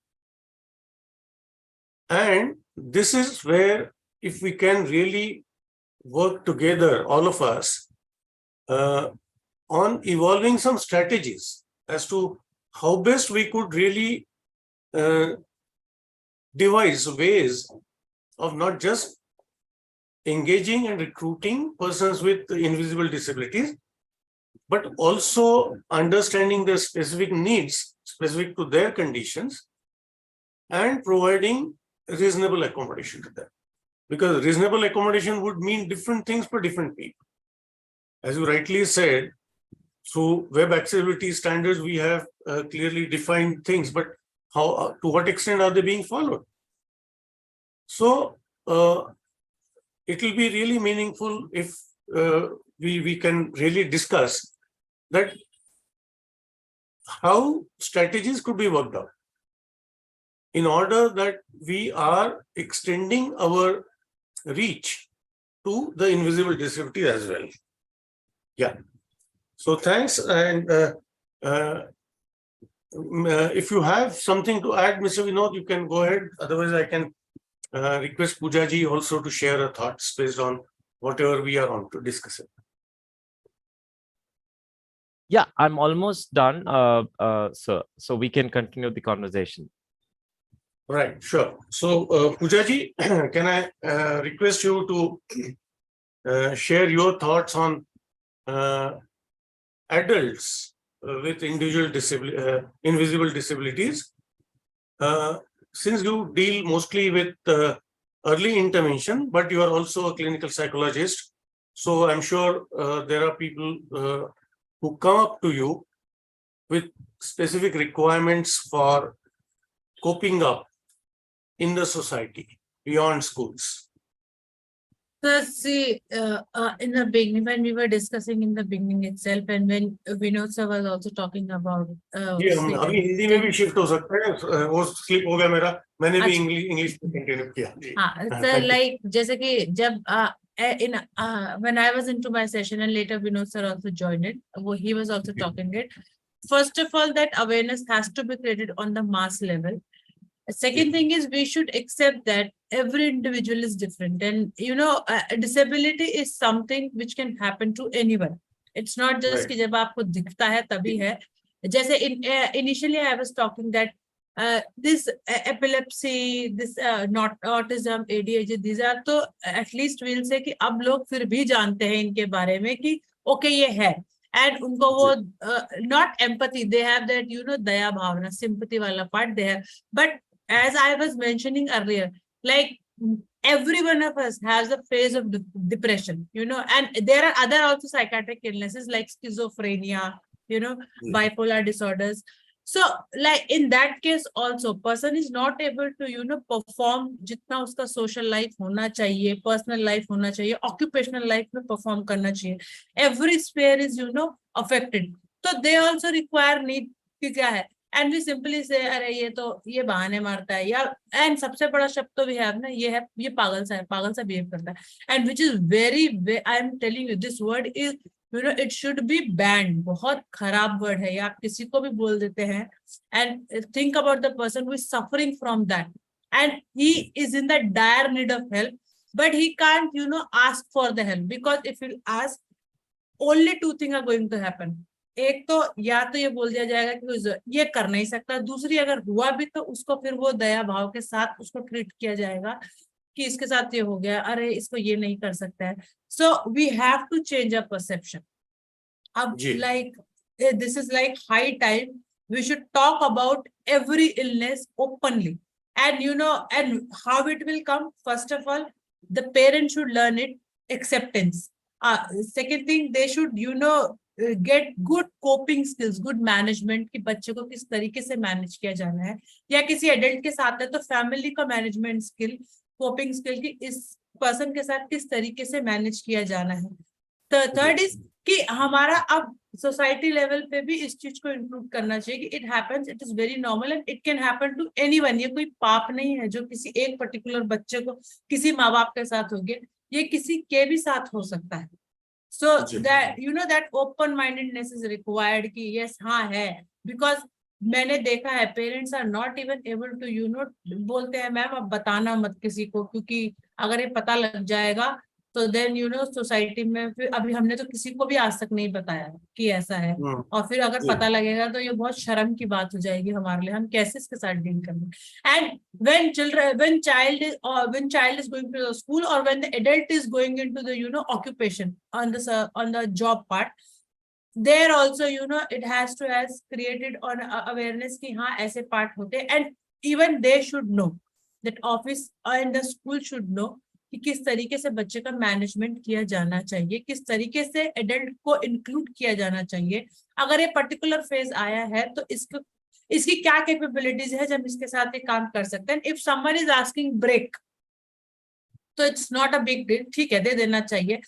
And this is where, if we can really work together, all of us, on evolving some strategies as to how best we could really devise ways of not just engaging and recruiting persons with invisible disabilities, but also understanding their specific needs specific to their conditions and providing reasonable accommodation to them. Because reasonable accommodation would mean different things for different people. as you rightly said, through web accessibility standards, we have clearly defined things, but how, to what extent are they being followed? So it will be really meaningful if we can really discuss that how strategies could be worked out in order that we are extending our reach to the invisible disability as well. Yeah. So thanks. And if you have something to add, Mr. Vinod, you can go ahead. Otherwise, I can request Poojaji also to share her thoughts based on whatever we are on to discuss it.
Yeah, I'm almost done, sir. So we can continue the conversation.
Right, sure. So, Poojaji, can I request you to share your thoughts on adults with invisible disabilities? Since you deal mostly with early intervention, but you are also a clinical psychologist, so I'm sure there are people who come up to you with specific requirements for coping up in the society beyond schools.
So see, in the beginning, when we were discussing in the beginning itself, and when Vinod sir was also talking about,
जी हम अभी हिंदी में भी shift हो सकते हैं वो slip हो गया मेरा मैंने भी इंग्लिश में कंटिन्यू किया जी
हाँ, so like जैसे कि जब in when I was into my session and later Vinod sir also joined it, he was also talking it. First of all, that awareness has to be created on the mass level. Second thing is we should accept that every individual is different, and disability is something which can happen to anyone. It's not just कि जब आपको दिखता है तभी है. जैसे initially I was talking that this epilepsy, this not autism, ADHD, these are तो at least we'll say कि अब लोग फिर भी जानते हैं इनके बारे में कि okay ये है. And उनको वो not empathy, they have that Daya Bhavna, sympathy वाला part they have. But as I was mentioning earlier, like every one of us has a phase of depression, and there are other also psychiatric illnesses like schizophrenia, bipolar disorders. So like in that case also person is not able to perform जितना उसका social life होना चाहिए, personal life होना चाहिए, occupational life में perform करना चाहिए. Every sphere is affected. So they also require need कि क्या है. And we simply say अरे ये बहाने मारता है या and सबसे बड़ा शब्द तो भी है ना ये पागल सा behave करता है, and which is very I am telling you this word is it should be banned. बहुत खराब word है, या आप किसी को भी बोल देते हैं, and think about the person who is suffering from that and he is in the dire need of help, but he can't ask for the help, because if you ask, only two things are going to happen. एक तो या तो ये बोल दिया जाएगा कि ये कर नहीं सकता, दूसरी अगर हुआ भी तो उसको फिर वो दया भाव के साथ उसको ट्रीट किया जाएगा कि इसके साथ ये हो गया, अरे इसको ये नहीं कर सकता है. So we have to change a perception. अब like this is like high time we should talk about every illness openly, and and how it will come. First of all, the parents should learn it, acceptance. Second thing, they should get good coping skills, good management कि बच्चे को किस तरीके से manage किया जाना है, या किसी एडल्ट के साथ है तो फैमिली का मैनेजमेंट स्किल, कोपिंग स्किल कि इस पर्सन के साथ किस तरीके से मैनेज किया जाना है. थर्ड इज कि हमारा अब सोसाइटी लेवल पे भी इस चीज को इंक्लूड करना चाहिए कि it happens, it is very normal and it can happen to anyone. ये कोई पाप नहीं है जो किसी एक पर्टिकुलर बच्चे को किसी माँ बाप के साथ हो गया, ये किसी के भी साथ हो सकता है. So that that open mindedness is required कि yes हाँ है, because मैंने देखा है parents are not even able to बोलते हैं मैम अब बताना मत किसी को, क्योंकि अगर ये पता लग जाएगा तो देन सोसाइटी में फिर अभी हमने तो किसी को भी आज तक नहीं बताया कि ऐसा है, और फिर अगर पता लगेगा तो ये बहुत शर्म की बात हो जाएगी हमारे लिए, हम कैसे इसके साथ डील करेंगे. And when child is going to the school, or when the adult is going into the occupation on the job part, there also it has created on awareness ki हाँ ऐसे part होते, and even they should know, that office and the school should know कि किस तरीके से बच्चे का management किया जाना चाहिए, किस तरीके से एडल्ट को इंक्लूड किया जाना चाहिए। अगर ये पर्टिकुलर फेज आया है तो इसकी क्या कैपेबिलिटीज है जब इसके साथ ये काम कर सकते हैं। If someone is asking break तो it's not a big deal, ठीक है, दे देना चाहिए।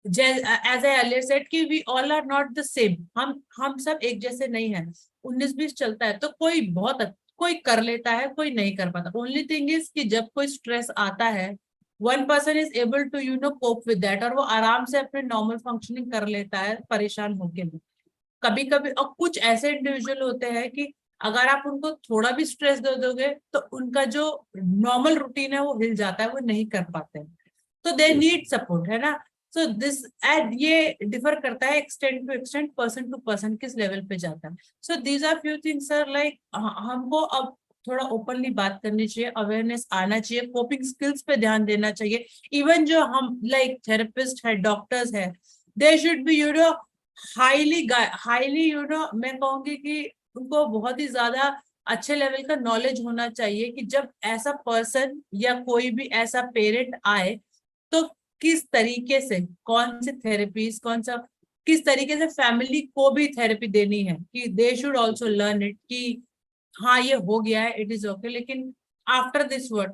एज आई अर्लियर सेड कि we all are not the same, हम सब एक जैसे नहीं है। 19-20 चलता है तो कोई कर लेता है, कोई नहीं कर पाता। ओनली थिंग इज कि जब कोई स्ट्रेस आता है, one person is able to cope with that, और वो आराम से अपने नॉर्मल फंक्शनिंग कर लेता है परेशान होके भी। कभी कभी और कुछ ऐसे इंडिविजुअल होते हैं कि अगर आप उनको थोड़ा भी स्ट्रेस दे दोगे तो उनका जो नॉर्मल रूटीन है वो हिल जाता है, वो नहीं कर पाते हैं, तो दे नीड सपोर्ट, है ना। सो दिस एंड ये डिफर करता है extent to extent, person to person किस लेवल पे जाता है। So these are few things sir, like हमको अब थोड़ा ओपनली बात करनी चाहिए, अवेयरनेस आना चाहिए, कोपिंग स्किल्स पे ध्यान देना चाहिए। इवन जो हम लाइक थेरेपिस्ट है, डॉक्टर्स है, दे शुड बी हाईली मैं कहूंगी कि उनको बहुत ही ज्यादा अच्छे लेवल का नॉलेज होना चाहिए कि जब ऐसा पर्सन या कोई भी ऐसा पेरेंट आए तो किस तरीके से, कौन सी थेरेपीज, किस तरीके से फैमिली को भी थेरेपी देनी है, कि they should also learn it कि हाँ ये हो गया है, इट इज ओके, लेकिन आफ्टर दिस वर्ड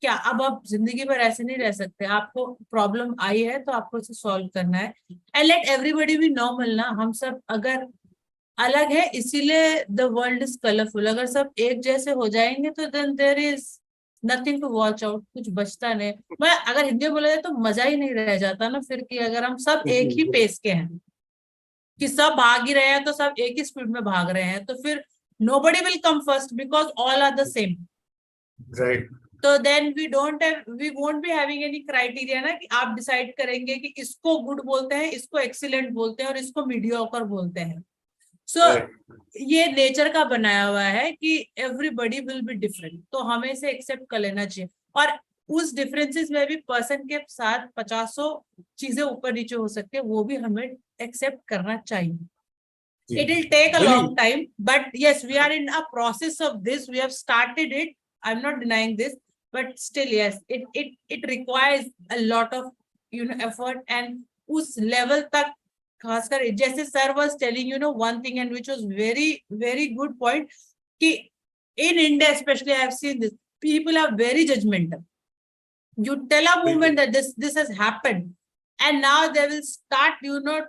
क्या, अब आप जिंदगी भर ऐसे नहीं रह सकते, आपको प्रॉब्लम आई है तो आपको उसे सॉल्व करना है। And let everybody B normal ना, हम सब अगर अलग है इसीलिए द वर्ल्ड इज कलरफुल, अगर सब एक जैसे हो जाएंगे तो then there is nothing to watch out, कुछ बचता नहीं। मैं अगर हिंदी में बोला जाए तो मजा ही नहीं रह जाता ना फिर, कि अगर हम सब एक ही पेस के हैं, कि सब भाग ही रहे हैं, तो सब एक ही स्पीड में भाग रहे हैं, तो फिर nobody will come first because all are the same.
Right.
तो then we won't be having any criteria ना, कि आप डिसाइड करेंगे कि इसको गुड बोलते हैं, इसको एक्सीलेंट बोलते हैं और इसको मीडियोकर बोलते हैं। सो ये नेचर का बनाया हुआ है कि एवरीबडी विल बी डिफरेंट, तो हमें इसे एक्सेप्ट कर लेना चाहिए। और उस डिफरेंसेस में भी पर्सन के साथ 50 चीजें ऊपर नीचे हो सकते हैं, वो भी हमें एक्सेप्ट करना चाहिए। It will take a long time, but yes, we are in a process of this. We have started it. I'm not denying this, but still, yes, it requires a lot of effort, and उस level तक खासकर जैसे sir was telling one thing, and which was very very good point, कि in India especially I have seen this, people are very judgmental. You tell a woman that this has happened, and now they will start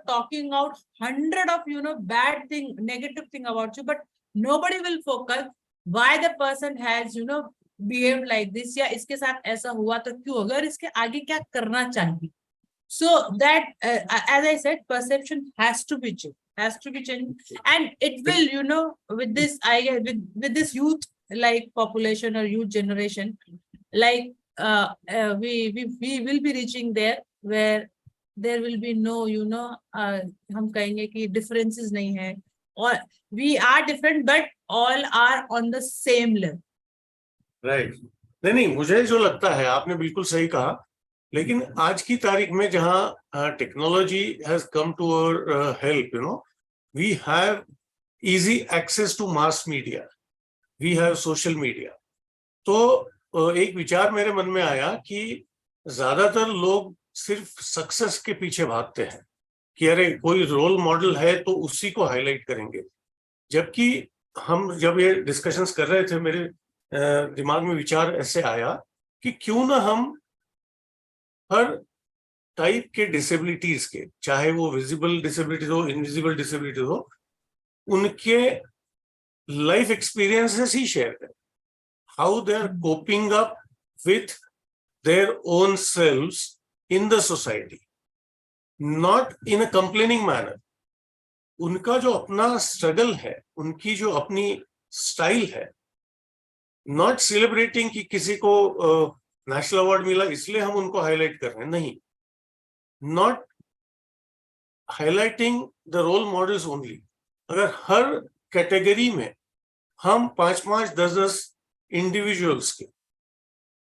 talking out 100 of bad thing, negative thing about you, but nobody will focus why the person has behaved like this, या इसके साथ ऐसा हुआ तो क्यों होगा, और इसके आगे क्या करना चाहिए। So that as I said, perception has to be changed, and it will with this, I guess, with this youth like population or youth generation, like we will be reaching there where there will be no हम कहेंगे कि differences नहीं है, और we are different but all are on the same level.
Right. नहीं, मुझे जो लगता है आपने बिल्कुल सही कहा, लेकिन आज की तारीख में जहां technology has come to our help, we have easy access to mass media, we have social media. तो एक विचार मेरे मन में आया कि ज्यादातर लोग सिर्फ सक्सेस के पीछे भागते हैं कि अरे कोई रोल मॉडल है तो उसी को हाईलाइट करेंगे, जबकि हम जब ये डिस्कशंस कर रहे थे मेरे दिमाग में विचार ऐसे आया कि क्यों ना हम हर टाइप के डिसेबिलिटीज के, चाहे वो विजिबल डिसेबिलिटीज हो, इनविजिबल डिसेबिलिटीज हो, उनके लाइफ एक्सपीरियंसेस ही शेयर करें, how they are coping up with their own selves in the society, not in a complaining manner. उनका जो अपना स्ट्रगल है, उनकी जो अपनी स्टाइल है, नॉट सेलिब्रेटिंग कि किसी को नेशनल अवार्ड मिला इसलिए हम उनको हाईलाइट कर रहे हैं, नहीं, not highlighting the role models only. अगर हर कैटेगरी में हम 5-5, 10-10 इंडिविजुअल्स के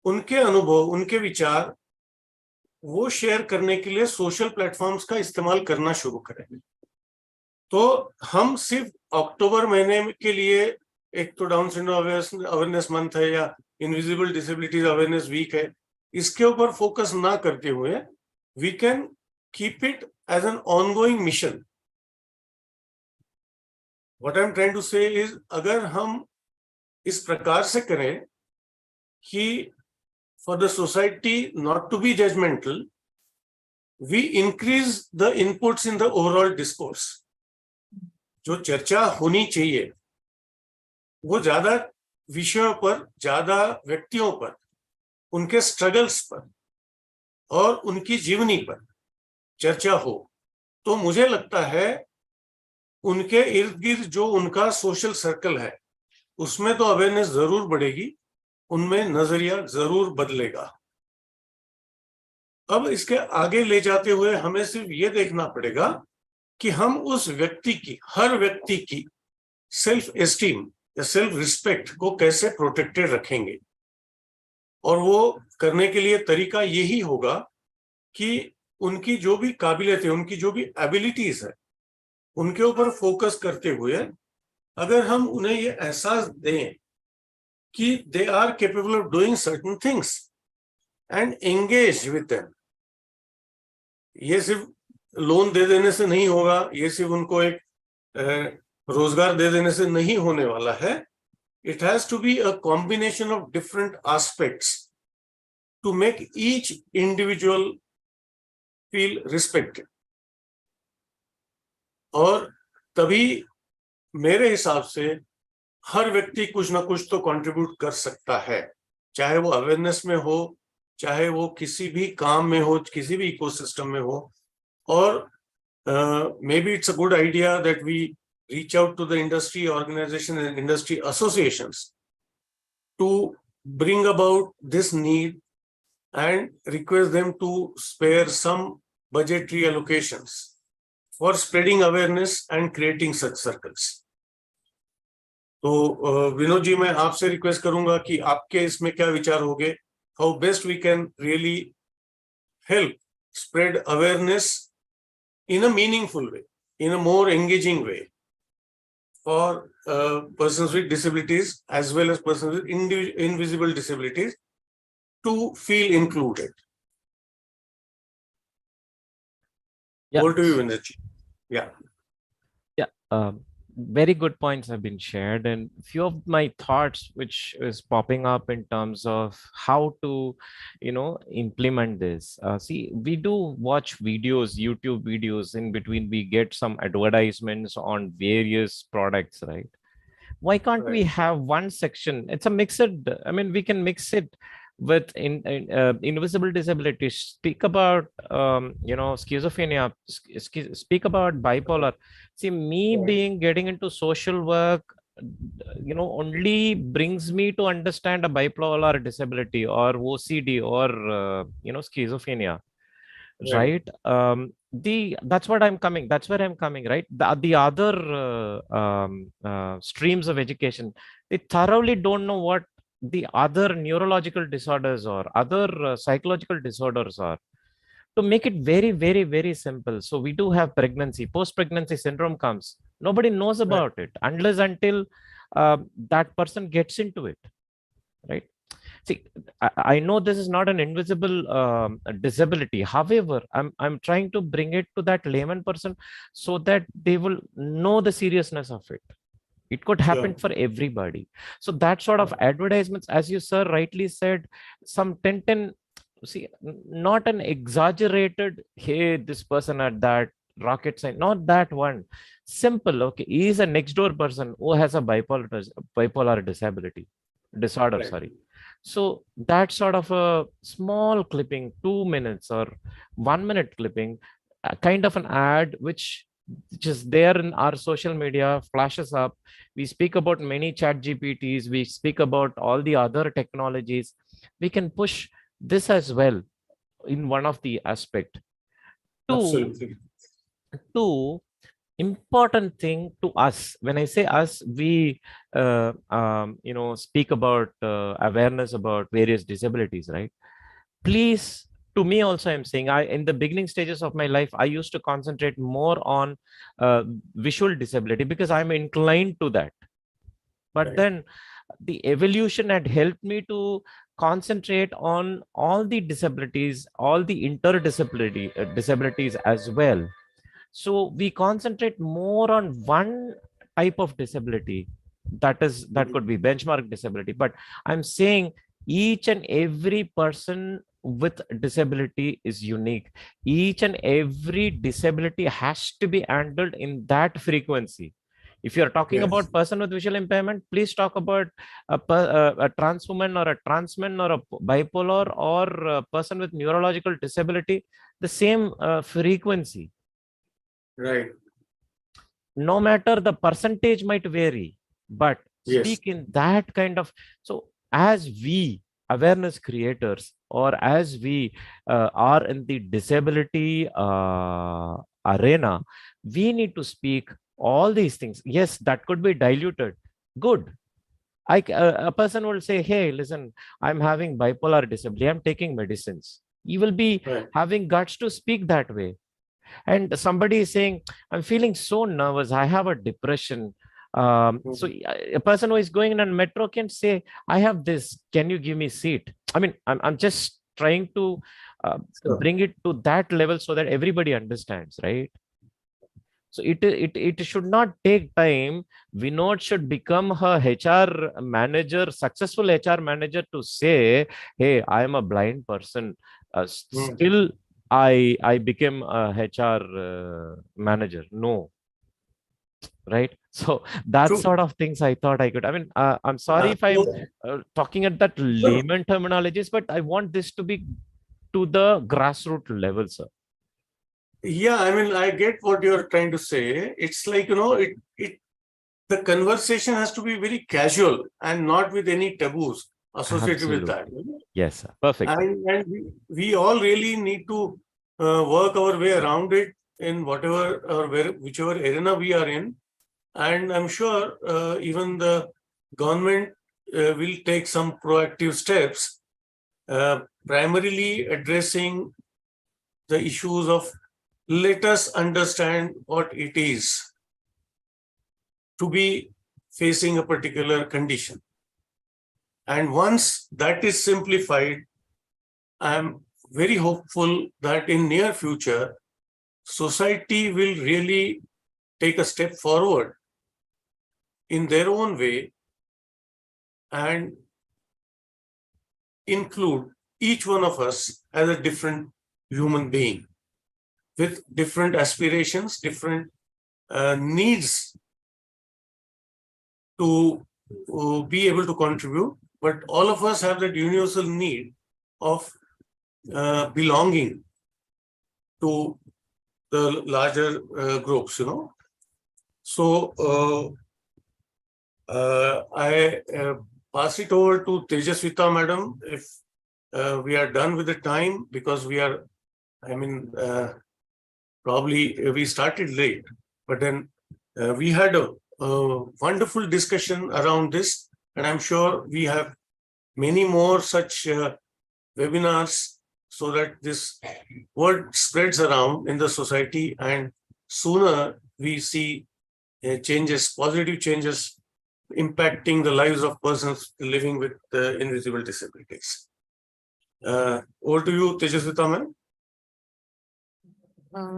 उनके अनुभव, उनके विचार वो शेयर करने के लिए सोशल प्लेटफॉर्म्स का इस्तेमाल करना शुरू करें, तो हम सिर्फ अक्टूबर महीने के लिए, एक तो डाउन सिंड्रोम अवेयरनेस मंथ है या इनविजिबल डिसेबिलिटीज अवेयरनेस वीक है, इसके ऊपर फोकस ना करते हुए we can keep it as an ongoing mission. What I am trying to say is, अगर हम इस प्रकार से करें कि for the society not to be judgmental, we increase the inputs in the overall discourse. जो चर्चा होनी चाहिए वो ज्यादा विषयों पर, ज्यादा व्यक्तियों पर, उनके स्ट्रगल्स पर और उनकी जीवनी पर चर्चा हो. तो मुझे लगता है उनके इर्द गिर्द जो उनका सोशल सर्कल है उसमें तो अवेयरनेस जरूर बढ़ेगी, उनमें नजरिया जरूर बदलेगा. अब इसके आगे ले जाते हुए हमें सिर्फ ये देखना पड़ेगा कि हम उस व्यक्ति की, हर व्यक्ति की सेल्फ एस्टीम या सेल्फ रिस्पेक्ट को कैसे प्रोटेक्टेड रखेंगे. और वो करने के लिए तरीका यही होगा कि उनकी जो भी काबिलियत है, उनकी जो भी एबिलिटीज है, उनके ऊपर फोकस करते हुए अगर हम उन्हें ये एहसास दें कि they are capable of doing certain things and engage with them. ये सिर्फ लोन दे देने से नहीं होगा, ये सिर्फ उनको एक रोजगार दे देने से नहीं होने वाला है. It has to be a combination of different aspects to make each individual feel respected. और तभी मेरे हिसाब से हर व्यक्ति कुछ ना कुछ तो कंट्रीब्यूट कर सकता है, चाहे वो अवेयरनेस में हो, चाहे वो किसी भी काम में हो, किसी भी इकोसिस्टम में हो. और maybe it's a good idea that we reach out to the industry organizations and industry associations to bring about this need and request them to spare some budgetary allocations for spreading awareness and creating such circles. तो विनोद जी, मैं आपसे request करूंगा कि आपके इसमें क्या विचार होंगे, how best we can really help spread awareness in a meaningful way, in a more engaging way for persons with disabilities as well as persons with invisible disabilities to feel included.
Yeah.
Over to you, Vinay. Yeah.
Yeah. Very good points have been shared, and few of my thoughts which is popping up in terms of how to implement this. See, we do watch videos, YouTube videos. In between we get some advertisements on various products, right? Why can't we
Right.
have one section? It's a mixed, I mean, we can mix it with invisible disabilities, speak about schizophrenia, speak about bipolar. See, me
Right.
being getting into social work only brings me to understand a bipolar disability or OCD or schizophrenia,
Right.
right? That's what I'm coming, that's where I'm coming, right? The other streams of education, they thoroughly don't know what the other neurological disorders or other psychological disorders are. To make it very, very, very simple, so we do have pregnancy, post-pregnancy syndrome comes, nobody knows about it unless until that person gets into it, right? See, I know this is not an invisible disability. However, I'm trying to bring it to that layman person so that they will know the seriousness of it. It could happen
Sure.
for everybody. So that sort of advertisements, as you sir rightly said, some 10, see, not an exaggerated, hey, this person at that rocket science, not that one. Simple, okay, he is a next door person who has a bipolar disability disorder,
Right.
sorry. So that sort of a small clipping, 2 minutes or 1 minute clipping, kind of an ad which is there in our social media flashes up. We speak about many chat GPTs, we speak about all the other technologies. We can push this as well in one of the aspect.
Absolutely.
Two important thing to us, when I say us, we speak about awareness about various disabilities, right? Please, to me also, I'm saying, I in the beginning stages of my life I used to concentrate more on visual disability because I'm inclined to that. But
Right.
then the evolution had helped me to concentrate on all the disabilities, all the interdisability disabilities as well. So we concentrate more on one type of disability, that could be benchmark disability. But I'm saying each and every person with disability is unique. Each and every disability has to be handled in that frequency. If you're talking
Yes.
about person with visual impairment, please talk about a trans woman or a trans man or a bipolar or a person with neurological disability, the same frequency.
Right.
No matter the percentage might vary, but
Yes.
speak in that kind of. So as we awareness creators, or as we are in the disability arena, we need to speak all these things. Yes, that could be diluted. Good. A person will say, hey, listen, I'm having bipolar disability, I'm taking medicines. You will be
Right.
having guts to speak that way. And somebody is saying, I'm feeling so nervous, I have a depression. So a person who is going in a metro can say, I have this, can you give me seat? I mean, I'm just trying to
Sure.
bring it to that level so that everybody understands, right? So it should not take time. Vinod should become a HR manager, successful HR manager, to say, hey, I am a blind person. Still, I became a HR manager. No, right? So that
True.
sort of things I thought I could. I mean, I'm sorry if I'm
So,
talking at that layman terminologies, but I want this to be to the grassroots level, sir.
yeah, I mean, I get what you're trying to say. It's like, the conversation has to be very casual and not with any taboos associated with that.
Absolutely. Yes, sir. Perfect.
And we all really need to work our way around it in whatever or whichever arena we are in. And I'm sure even the government will take some proactive steps, primarily addressing the issues of, let us understand what it is to be facing a particular condition. And once that is simplified, I'm very hopeful that in near future, society will really take a step forward in their own way and include each one of us as a different human being with different aspirations, different needs to be able to contribute. But all of us have that universal need of belonging to the larger groups, So I pass it over to Tejaswita madam if we are done with the time, because we are, probably we started late, but then we had a wonderful discussion around this, and I'm sure we have many more such webinars so that this word spreads around in the society, and sooner we see changes, positive changes impacting the lives of persons living with invisible disabilities. Over to you, Tejaswita ma'am.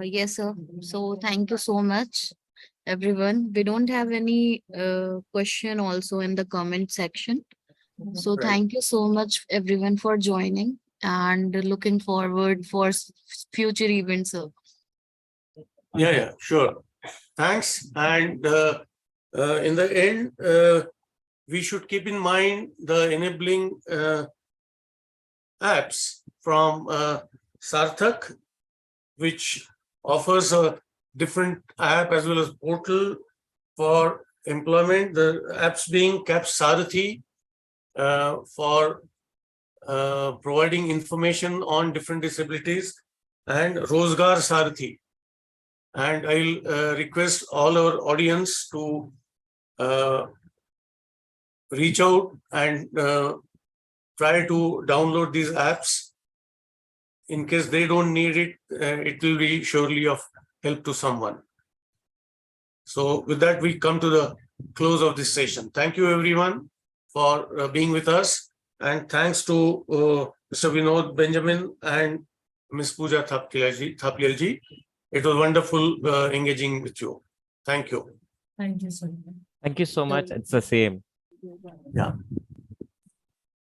Yes, sir. So thank you so much, everyone. We don't have any question also in the comment section. So
Right.
thank you so much, everyone, for joining and looking forward for future events, sir.
Yeah, sure. Thanks. And in the end, we should keep in mind the enabling apps from Sarthak, which offers a different app as well as portal for employment. The apps being CAPS Sarathi for providing information on different disabilities, and Rozgar Sarathi. And I'll request all our audience to reach out and try to download these apps. In case they don't need it, it will be surely of help to someone. So with that, we come to the close of this session. Thank you everyone for being with us. And thanks to Mr. Vinod Benjamin and Ms. Pooja Thapliyalji. It was wonderful engaging with you. Thank you.
Thank you so much.
Thank you so much. It's the same.
Yeah.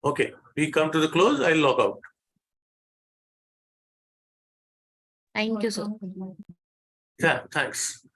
Okay, we come to the close. I'll log out.
Thank you, sir.
Yeah, thanks.